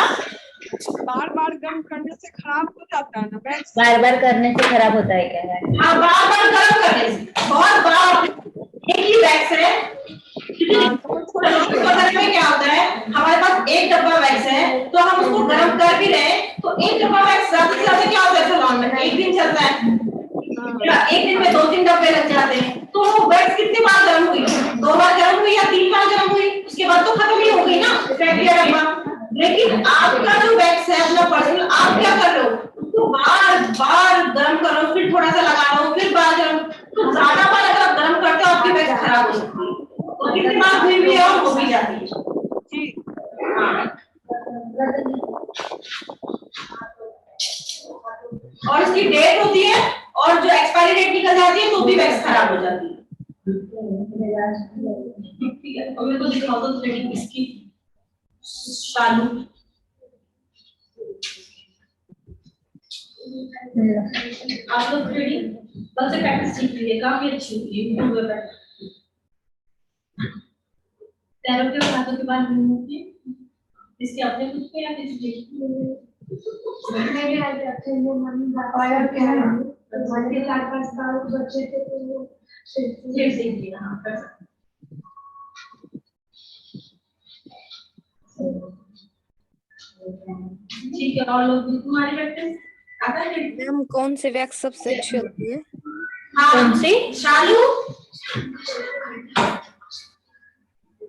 बार बार गर्म करने से खराब हो जाता है ना वैक्स। बार बार करने से खराब होता है क्या? हाँ, बार बार गर्म करने से, बहुत बार एक ही वैक्स है, में क्या होता है, हमारे पास एक डब्बा वैक्स है तो हम उसको गर्म कर भी रहे, तो एक डब्बा वैक्स ज्यादा से ज्यादा क्या होता है सैलून में, एक दिन चलता है, एक दिन में 2-3 डब्बे लग जाते हैं, तो वो वैक्स कितनी बार गर्म हुई, 2 बार गर्म हुई या 3 बार गर्म हुई, उसके बाद तो खत्म ही हो गई ना डब्बा। लेकिन आपका जो वैक्स है अपना पर्सनल, आप क्या कर रहे हो, उसको बार बार गर्म करो, फिर थोड़ा सा लगा लो, फिर बार गर्म, तो ज्यादा बार अगर आप गर्म करते हो आपकी वैक्स खराब हो सकती है, और कितनी बार हुई भी है और हो भी जाती है। और इसकी डेट होती है, और जो एक्सपायरी डेट निकल जाती है तो भी वैक्स खराब हो जाती है। ठीक है, और मेरे को दिखाओ तो थ्रेडिंग इसकी चालू। आप लोग थ्रेडिंग कल से प्रैक्टिस सीख लीजिए, काफी अच्छी होती है। पैरों के और हाथों के बाल नहीं होती, इसके अपने खुद पे या किसी मेरे हाथ अच्छे में मम्मी पापा के हैं, घर के 4-5 साल बच्चे थे तो वो फिर सीख लिया। हाँ, कर सकते। ठीक है, और लोग तुम्हारी प्रैक्टिस आता है? मैम कौन सी वैक्स सबसे अच्छी होती है? हाँ, कौन सी? शालू?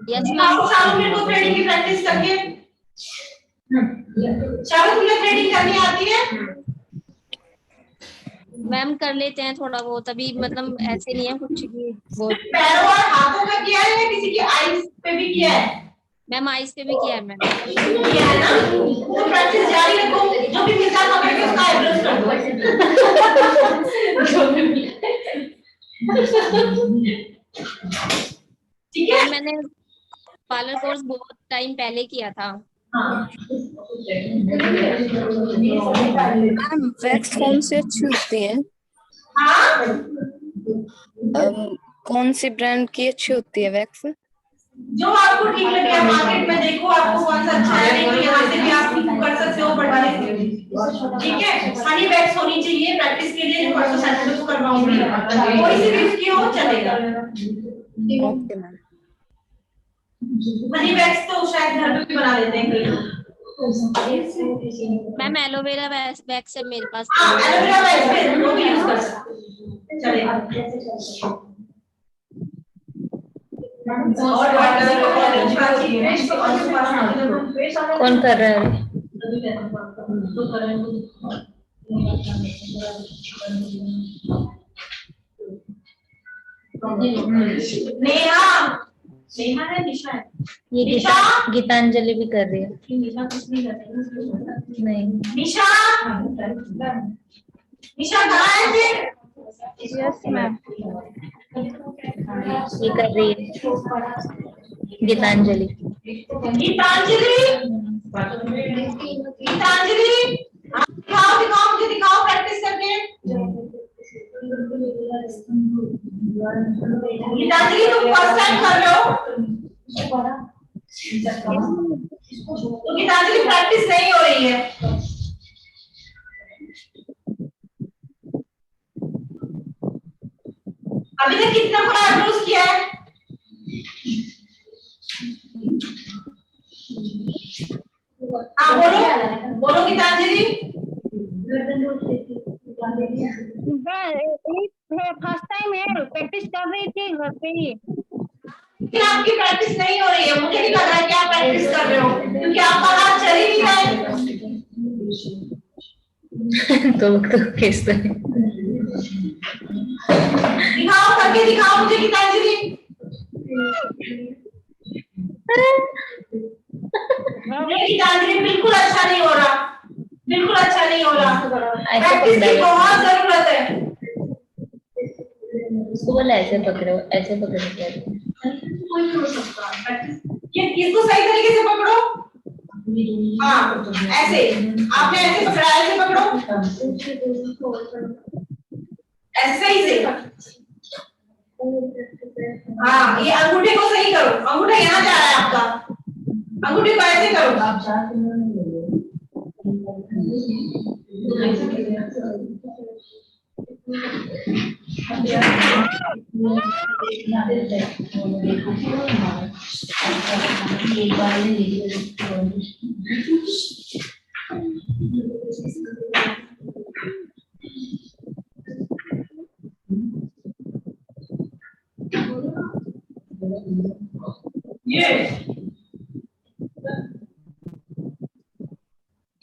यस आपको शालू मेरे को थ्रेडिंग की प्रैक्टिस करके, शालू तुम्हें थ्रेडिंग करनी आती है? मैम कर लेते हैं थोड़ा बहुत, अभी मतलब ऐसे नहीं है कुछ भी बहुत। पैरों और हाथों में किया है या किसी की आईज पे भी किया है? मैम आइस पे भी किया है मैम। किया है ना, तो प्रैक्टिस जारी रखो, जो भी मिलता है पकड़ के उसका आईब्रोज कर दो। ठीक है, मैंने पार्लर कोर्स बहुत टाइम पहले किया था। मैम वैक्स कौन सी अच्छी होती है? हाँ, कौन सी ब्रांड की अच्छी होती है वैक्स? जो आपको ठीक लगे आप मार्केट में देखो आपको कौन सा अच्छा है, नहीं तो यहाँ से भी आप कर सकते हो बढ़वाने से, ठीक है। हनी वैक्स होनी चाहिए प्रैक्टिस के लिए, जो परसों सैटरडे को करवाऊंगी, कोई सी भी उसकी हो चलेगा। हनी वैक्स तो शायद घर पे भी बना लेते हैं कई लोग। मैम एलोवेरा वैक्स है मेरे पास। हाँ एलोवेरा वैक्स भी वो भी यूज कर सकते हैं, चलेगा। कौन कर रहा है? नेहा नेहा है निशा है, ये निशा गीतांजलि भी कर रही है। निशा कुछ नहीं कर रही नहीं, निशा निशा कहाँ है फिर? Yes ma'am. ये कर रही है गीतांजलि। गीतांजलि गीतांजलि दिखाओ दिखाओ मुझे दिखाओ प्रैक्टिस करके। गीतांजलि तुम फर्स्ट टाइम कर रहे हो तो गीतांजलि प्रैक्टिस नहीं हो रही है। अभी तक कितना बड़ा अप्रोच किया है? हाँ बोलो बोलो गीतांजलि। फर्स्ट टाइम है, प्रैक्टिस कर रही थी घर पे ही। लेकिन आपकी प्रैक्टिस नहीं हो रही है, मुझे नहीं लग रहा है कि आप प्रैक्टिस कर रहे हो क्योंकि आपका हाथ चल ही नहीं रहा है। तो कैसे दिखाओ करके दिखाओ मुझे गीतांजलि। नहीं गीतांजलि बिल्कुल अच्छा नहीं हो रहा, बिल्कुल अच्छा नहीं हो रहा। प्रैक्टिस की बहुत जरूरत है। उसको बोला ऐसे पकड़ो, ऐसे पकड़ो। ये इसको सही तरीके से पकड़ो। हाँ ऐसे, आपने ऐसे पकड़ा, ऐसे पकड़ो, ऐसे सही से। हाँ ये अंगूठे को सही करो, अंगूठा यहाँ जा रहा है आपका, अंगूठे को ऐसे करो।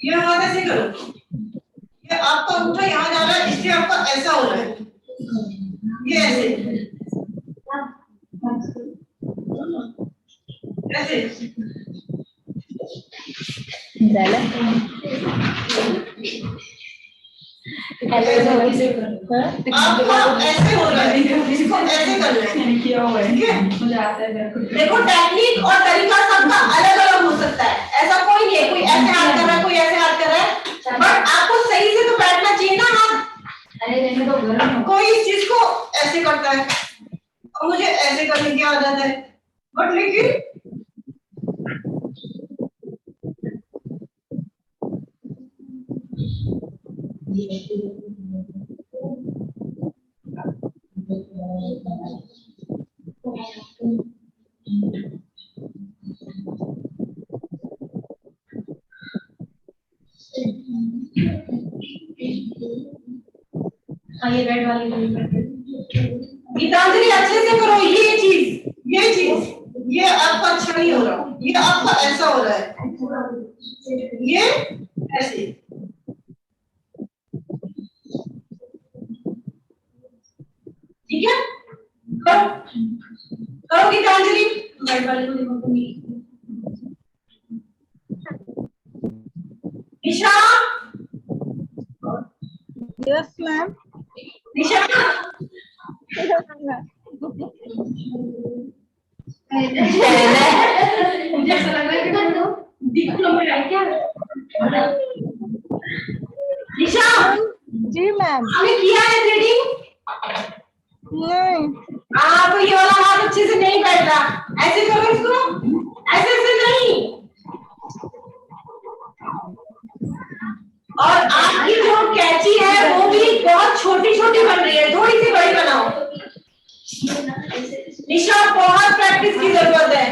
ये हाथ ऐसे करो, ये आपका अंगूठा यहाँ जा रहा है इसलिए आपका ऐसा हो रहा है, ये ऐसे ऐसे झाला आपका ऐसे हो रहा है, इसको ऐसे करना है, ठीक है? देखो टेक्निक और तरीका सबका अलग अलग हो सकता है, ऐसा कोई नहीं है कोई ऐसे हाथ कर रहा है कोई ऐसे हाथ कर रहा है, बट आपको सही से तो बैठना चाहिए ना हाथ। कोई इस चीज को ऐसे करता है और मुझे ऐसे करने की आदत है, बट लेकिन ये रेड वाली गीतांजलि अच्छे से करो, ये चीज ये आपका अच्छा नहीं हो रहा, ये आपका ऐसा हो रहा है, ये ऐसे। ठीक है करो करो गीतांजलि। रेड वाली को देखो निशा। Yes ma'am. निशा मुझे ऐसा लग रहा है कि दिखो में है क्या? निशा जी मैम। हमें किया है ट्रेडिंग? नहीं। हाँ तो ये वाला हाथ अच्छे से नहीं बैठ रहा, ऐसे करो इसको, ऐसे ऐसे नहीं। और आपकी जो कैंची है वो भी बहुत छोटी छोटी बन रही है, थोड़ी सी बड़ी बनाओ। निशा बहुत प्रैक्टिस की जरूरत है।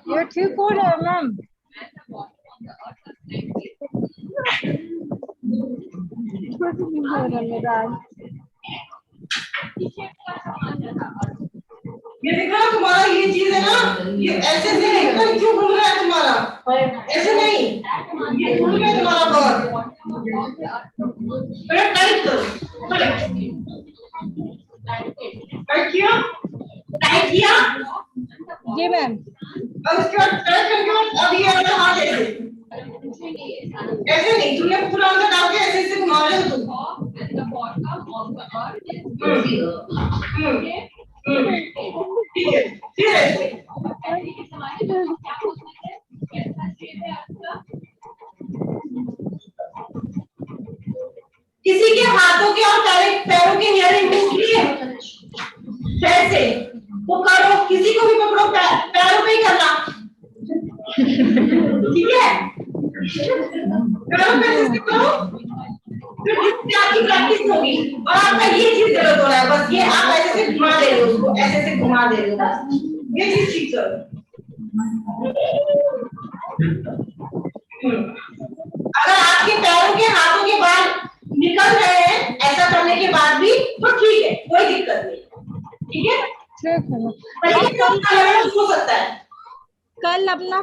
ये ठीक हो रहा है मैम। ये दिख रहा है तुम्हारा, ये चीज है ना, ये ऐसे से एकदम क्यों घूम रहा है तुम्हारा, ऐसे नहीं, ये घूम रहा है तुम्हारा बहुत। टाइट करो, टाइट किया, टाइट किया जी मैम। और उसके बाद टाइट करके बाद अब ये वाला हाथ ऐसे नहीं, तुमने पूरा अंदर डाल के ऐसे ऐसे घुमा रहे हो तुम। ठीक है, ठीक है। किसी के हाथों के और पैरों के इयरिंग टूट रही है कैसे, वो करो, किसी को भी पकड़ो, पैरों पे ही करना, ठीक है, पैरों पे ऐसे करो, फिर इससे आपकी प्रैक्टिस होगी। और आपका ये चीज जरूरत हो रहा है, बस ये आप ऐसे से घुमा दे रहे हो उसको, ऐसे से घुमा दे रहे हो, बस ये चीज ठीक करो। अगर आपके पैरों के हाथों के बाल निकल रहे हैं ऐसा करने के बाद भी तो ठीक है, कोई दिक्कत नहीं, ठीक है, हो सकता है। कल अपना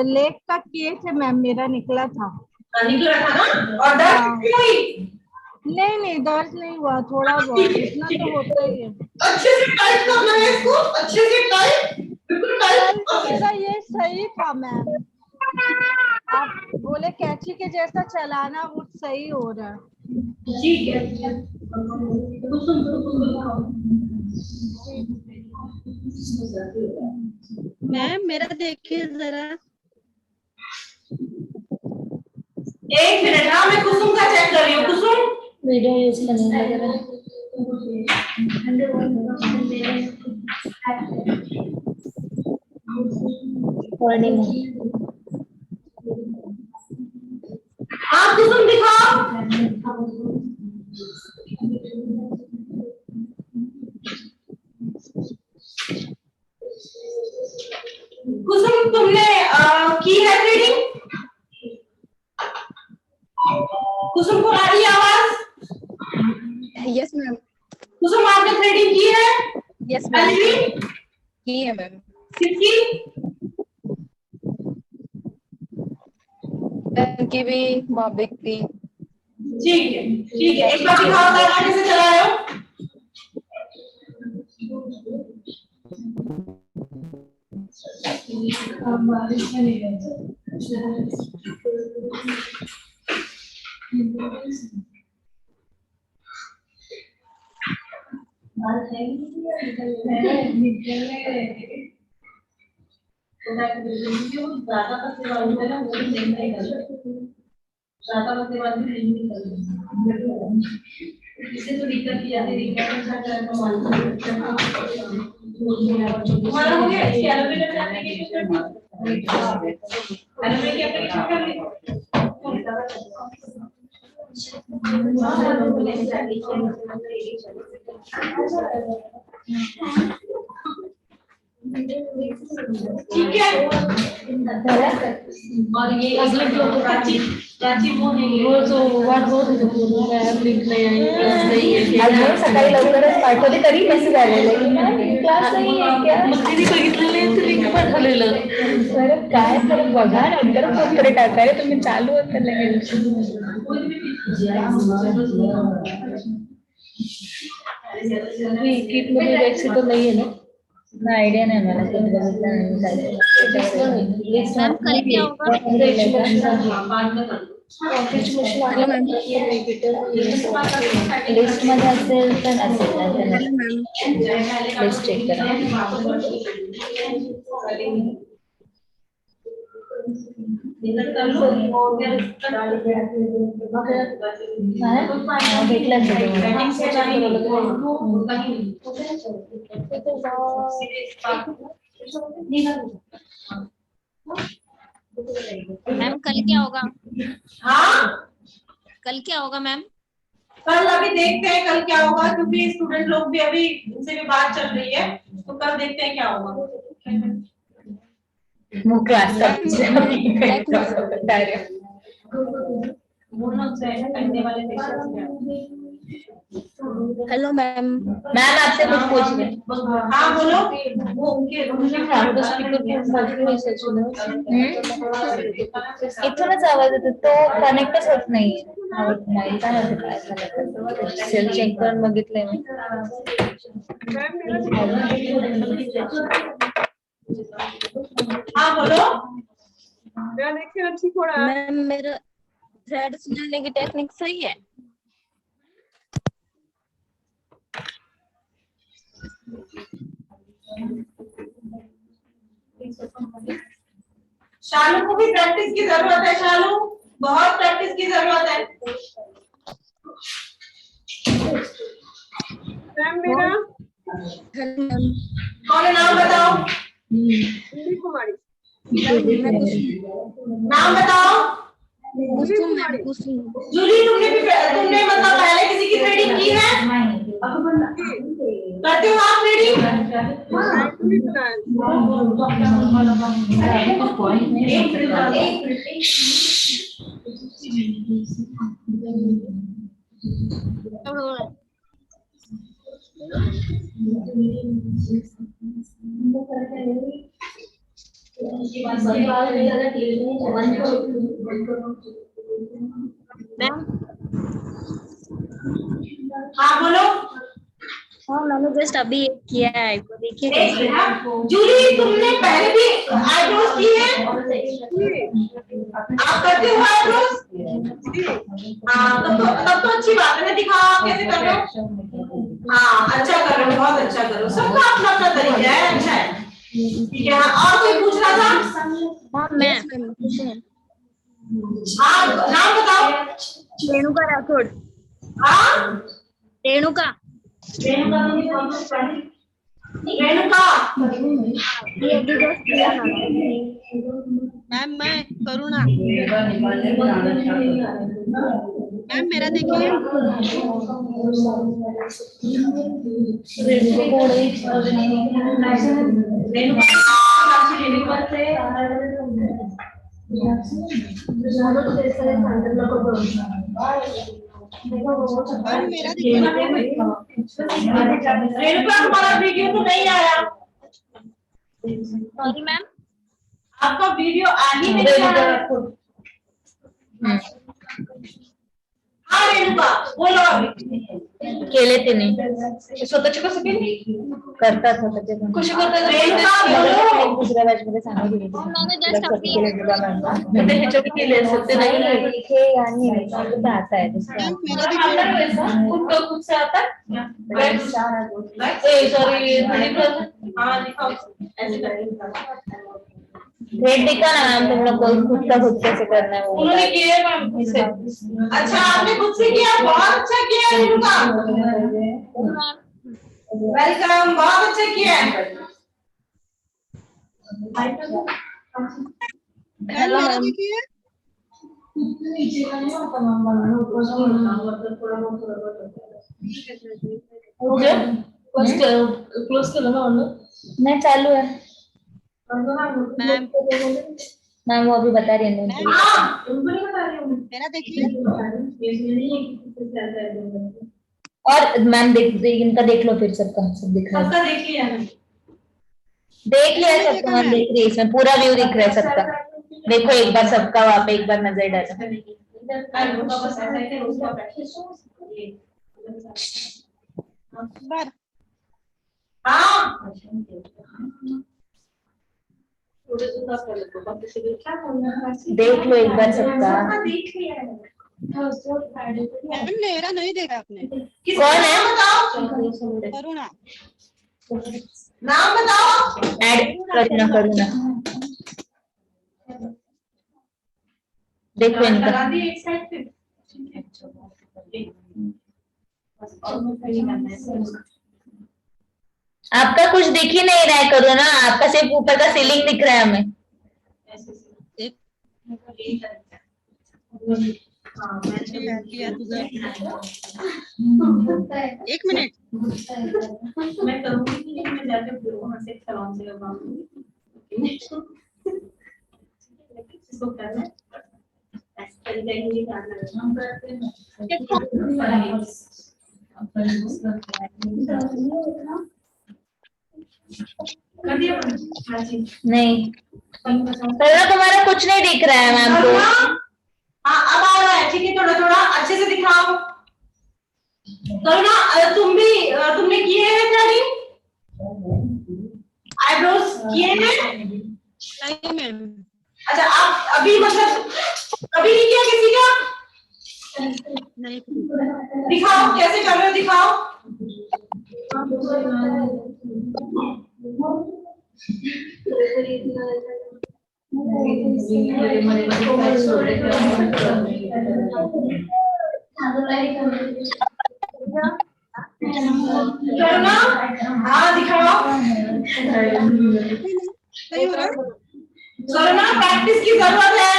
लेग का किए थे मैम, मेरा निकला था। निकला था ना, और दर्द हुई? नहीं दर्द नहीं हुआ, थोड़ा बहुत, इतना तो होता ही है। अच्छे से टाइट करना है इसको, अच्छे से टाइट, बिल्कुल टाइट। मेरा ये सही था मैम, आप बोले कैंची के जैसा चलाना, वो सही हो रहा है। ठीक है, मैम मेरा देखिए जरा। एक मिनट, हाँ मैं कुसुम का चेक कर रही हूँ। कुसुम वीडियो यूज करने लग रहा है। हाँ कुसुम दिखाओ। कुसुम तुमने की है थ्रेडिंग? कुसुम को आ रही है आवाज? Yes ma'am. कुसुम आपने थ्रेडिंग की है? यस मैम, अंजलि की है मैम। किसकी? की भी, बॉबिक की। ठीक है, ठीक है, एक बार दिखाओ आगे से चला रहे हो। इससे तो दिक्कत की जाती है, हमारा हो गया। इसकी एलोवेरा का एप्लीकेशन कर दी, एलोवेरा की एप्लीकेशन कर दी। ठीक है, और ये अगले ब्लॉक चाची वो नहीं, वो जो वाट वो लिंक नहीं आई, आज मैं सकाळी लवकरच पाठवली तरी मेसेज आलेला की क्लास नाही आहे क्या, मग तिने बघितलेलं आहे तर लिंक पाठवलेलं. सर काय तर बघा नंतर फोन तरी टाका रे, तुम्ही चालू होतं लगेच. किट मध्ये वैक्सी तो नाही आहे ना? आयडिया नाही मला ते बघितलं नाही. मैम कल क्या होगा? Hello ma'am. लिस्ट मध्ये असेल तर असेल हॅलो मॅम. लिस्ट चेक करा. मैम कल क्या होगा? हाँ कल क्या होगा मैम? कल अभी देखते हैं कल क्या होगा, क्योंकि स्टूडेंट लोग भी अभी उनसे भी बात चल रही है, तो कल देखते हैं क्या होगा। वो क्लास हेलो मैम. मैम आपसे कुछ पूछ रहे। हाँ बोलो। इथूनच आवाज येतो, तो कनेक्टच होत नाहीये. नाही काय माहिती काय झालं. सेल चेक करून बघितलंय मी. मैम मेरा हाँ बोलो। मेरा नेक्स्ट ठीक हो रहा है। मैम मेरा थ्रेड सुनाने की टेक्निक सही है? शालू को भी प्रैक्टिस की जरूरत है, शालू बहुत प्रैक्टिस की जरूरत है। मैम मेरा हेलो मैम. कौन है नाम बताओ। इंदी कुमारी। नाम बताओ। कुसुम मैम. कुसुम. जूली तुमने मतलब पहले किसी की ट्रेडिंग की है? करते हो आप ट्रेडिंग? मैम. हाँ बोलो। हाँ मैंने जस्ट अभी एक किया है, तो देखिए एक कैसे. मिनट। जूली तुमने पहले भी आईब्रोज की है? आप करते हो आईब्रोज? हाँ तब तो अच्छी बात है। दिखाओ कैसे कर रहे हो। हाँ अच्छा कर रहे हो, बहुत अच्छा कर रहे हो। सबका अपना अपना तरीका है, अच्छा है। ठीक है। और कोई पूछ रहा था? हाँ मैम. कुसुम. आप नाम बताओ। रेणुका राठौड़. हाँ रेणुका. रेणुका। ये अभी जस्ट किया मैम. मैम मैं करुणा। मैम मेरा देखिए। मैम मेरा देखिए ना। रेणुका तुम्हारा वीडियो तो नहीं आया। Sorry ma'am. आपका वीडियो आ ही नहीं रहा है। हाँ रेणुका बोलो अभी. केले ते नाही स्वतःचे कसं केले करतात स्वतःचे कसे करतात दुसऱ्या बॅच मध्ये सांगितलं मैंने जस्ट अभी ते ह्याच्यावर केले असेल ते नाही हे आणि आता आहे मैम मेरा देखिए। कुछ से आता ए सॉरी हाँ दिखाओ ऐसे करेंगे। रेट दिखा ना मैम, तुम लोग को खुद का खुद कैसे करना है वो उन्होंने किया है मैम खुद से। अच्छा आपने खुद से किया, बहुत अच्छा किया है रेणुका। वेलकम, बहुत अच्छा किया है। मैम मेरा देखिए। हो गया क्लोज केलं ना ऑनलाइन नहीं चालू है मैम मैम वो अभी बता रही है मेरा देखिए। और मैम देख इनका देख लो फिर सबका सब दिख रहा है। सबका देख लिया मैंने। देख लिया है सबका मैम, देख रही है इसमें पूरा व्यू दिख रहा है सबका। देखो एक बार सबका वहाँ पे एक बार नजर डालो। बार हाँ थोड़े से सब कर लो, बाकी से क्या करना है? देख लो एक बार सबका। देख लिया है। मैम मेरा नहीं देखा आपने। कौन है? बताओ करुणा। नाम बताओ। ऐड करुणा करुणा। देखो इनका। लगा दी एक साइड पे। आपका कुछ दिख ही नहीं रहा है करुणा, आपका सिर्फ ऊपर का सीलिंग दिख रहा है हमें। एक मिनट। मैं करूँगी, मैं जाके वहाँ से सलून से लगवाऊंगी। इसको करना है। नहीं करुणा तुम्हारा कुछ नहीं दिख रहा है मैम को। हाँ अब आ रहा है, ठीक है, थोड़ा थोड़ा अच्छे से दिखाओ। करुणा तुमने किए हैं थ्रेडिंग, आईब्रोज किए हैं? नहीं मैम। अच्छा आप अभी मतलब कभी नहीं किया किसी का? नहीं। दिखाओ कैसे कर रहे हो, दिखाओ। करुणा हाँ दिखाओ। नहीं हो रहा। करुणा प्रैक्टिस की जरूरत है,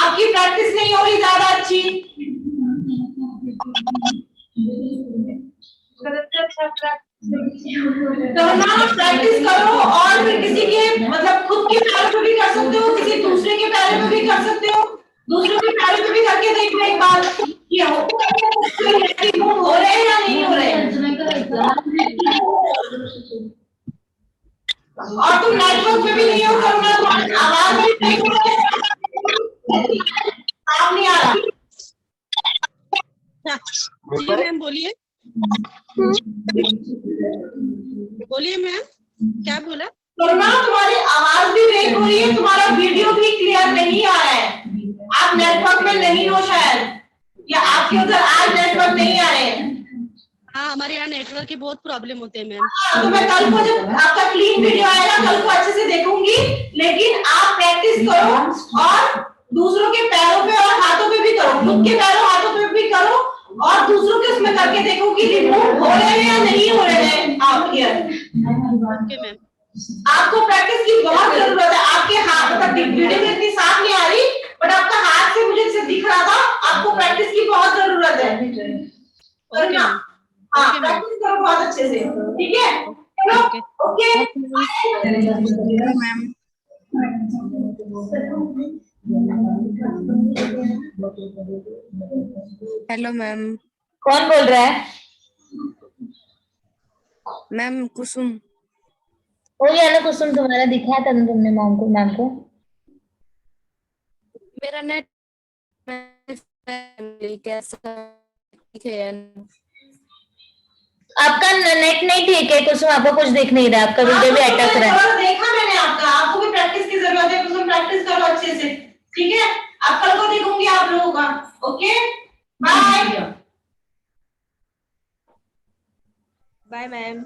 आपकी प्रैक्टिस नहीं हो रही ज्यादा अच्छी। करुणा प्रैक्टिस करो, और फिर किसी के मतलब खुद के पैरों पे भी कर सकते हो, किसी दूसरे के पैरों पे भी कर सकते हो, दूसरों के पैरों पे भी करके देखो एक बार कि हो रहे हैं या नहीं हो रहे हैं। और तुम नेटवर्क पे भी नहीं हो करुणा, तुम्हारी आवाज भी नहीं हो रही है, साफ नहीं आ रहा। जी मैम बोलिए। बोलिए मैम, क्या बोला? करुणा तुम्हारी आवाज भी ब्रेक हो रही है, तुम्हारा वीडियो भी क्लियर नहीं आ रहा है, आप नेटवर्क में नहीं हो शायद, या आपके उधर आज नेटवर्क नहीं आ रहे हैं। हाँ हमारे यहाँ नेटवर्क की बहुत प्रॉब्लम होते हैं मैम। तो मैं कल को जब आपका क्लीन वीडियो आएगा कल को अच्छे से देखूंगी, लेकिन आप प्रैक्टिस करो और दूसरों के पैरों पे और हाथों पे भी करो, खुद के पैरों हाथों पे भी करो और दूसरों के उसमें करके देखो कि रिमूव हो रहे हैं या नहीं हो रहे हैं आपके। Okay ma'am. आपको प्रैक्टिस की बहुत जरूरत है, आपके हाथ मतलब वीडियो में इतनी साफ नहीं आ रही, बट आपका हाथ से मुझे जैसे दिख रहा था, आपको प्रैक्टिस की बहुत जरूरत है। Okay ma'am. हाँ प्रैक्टिस करो बहुत अच्छे से, ठीक है? चलो ओके मैम। Hello ma'am. कौन बोल रहा है? मैम कुसुम। हो गया ना कुसुम, तुम्हारा दिखाया था ना तुमने मैम को। मेरा नेट कैसा है? आपका नेट नहीं ठीक है कुसुम, आपको कुछ दिख नहीं रहा, आपका वीडियो भी अटक रहा है। देखा मैंने आपका, आपको भी प्रैक्टिस की जरूरत है, कुछ प्रैक्टिस करो अच्छे से, ठीक है? अब कल को देखूंगी आप लोगों का। Okay bye bye ma'am.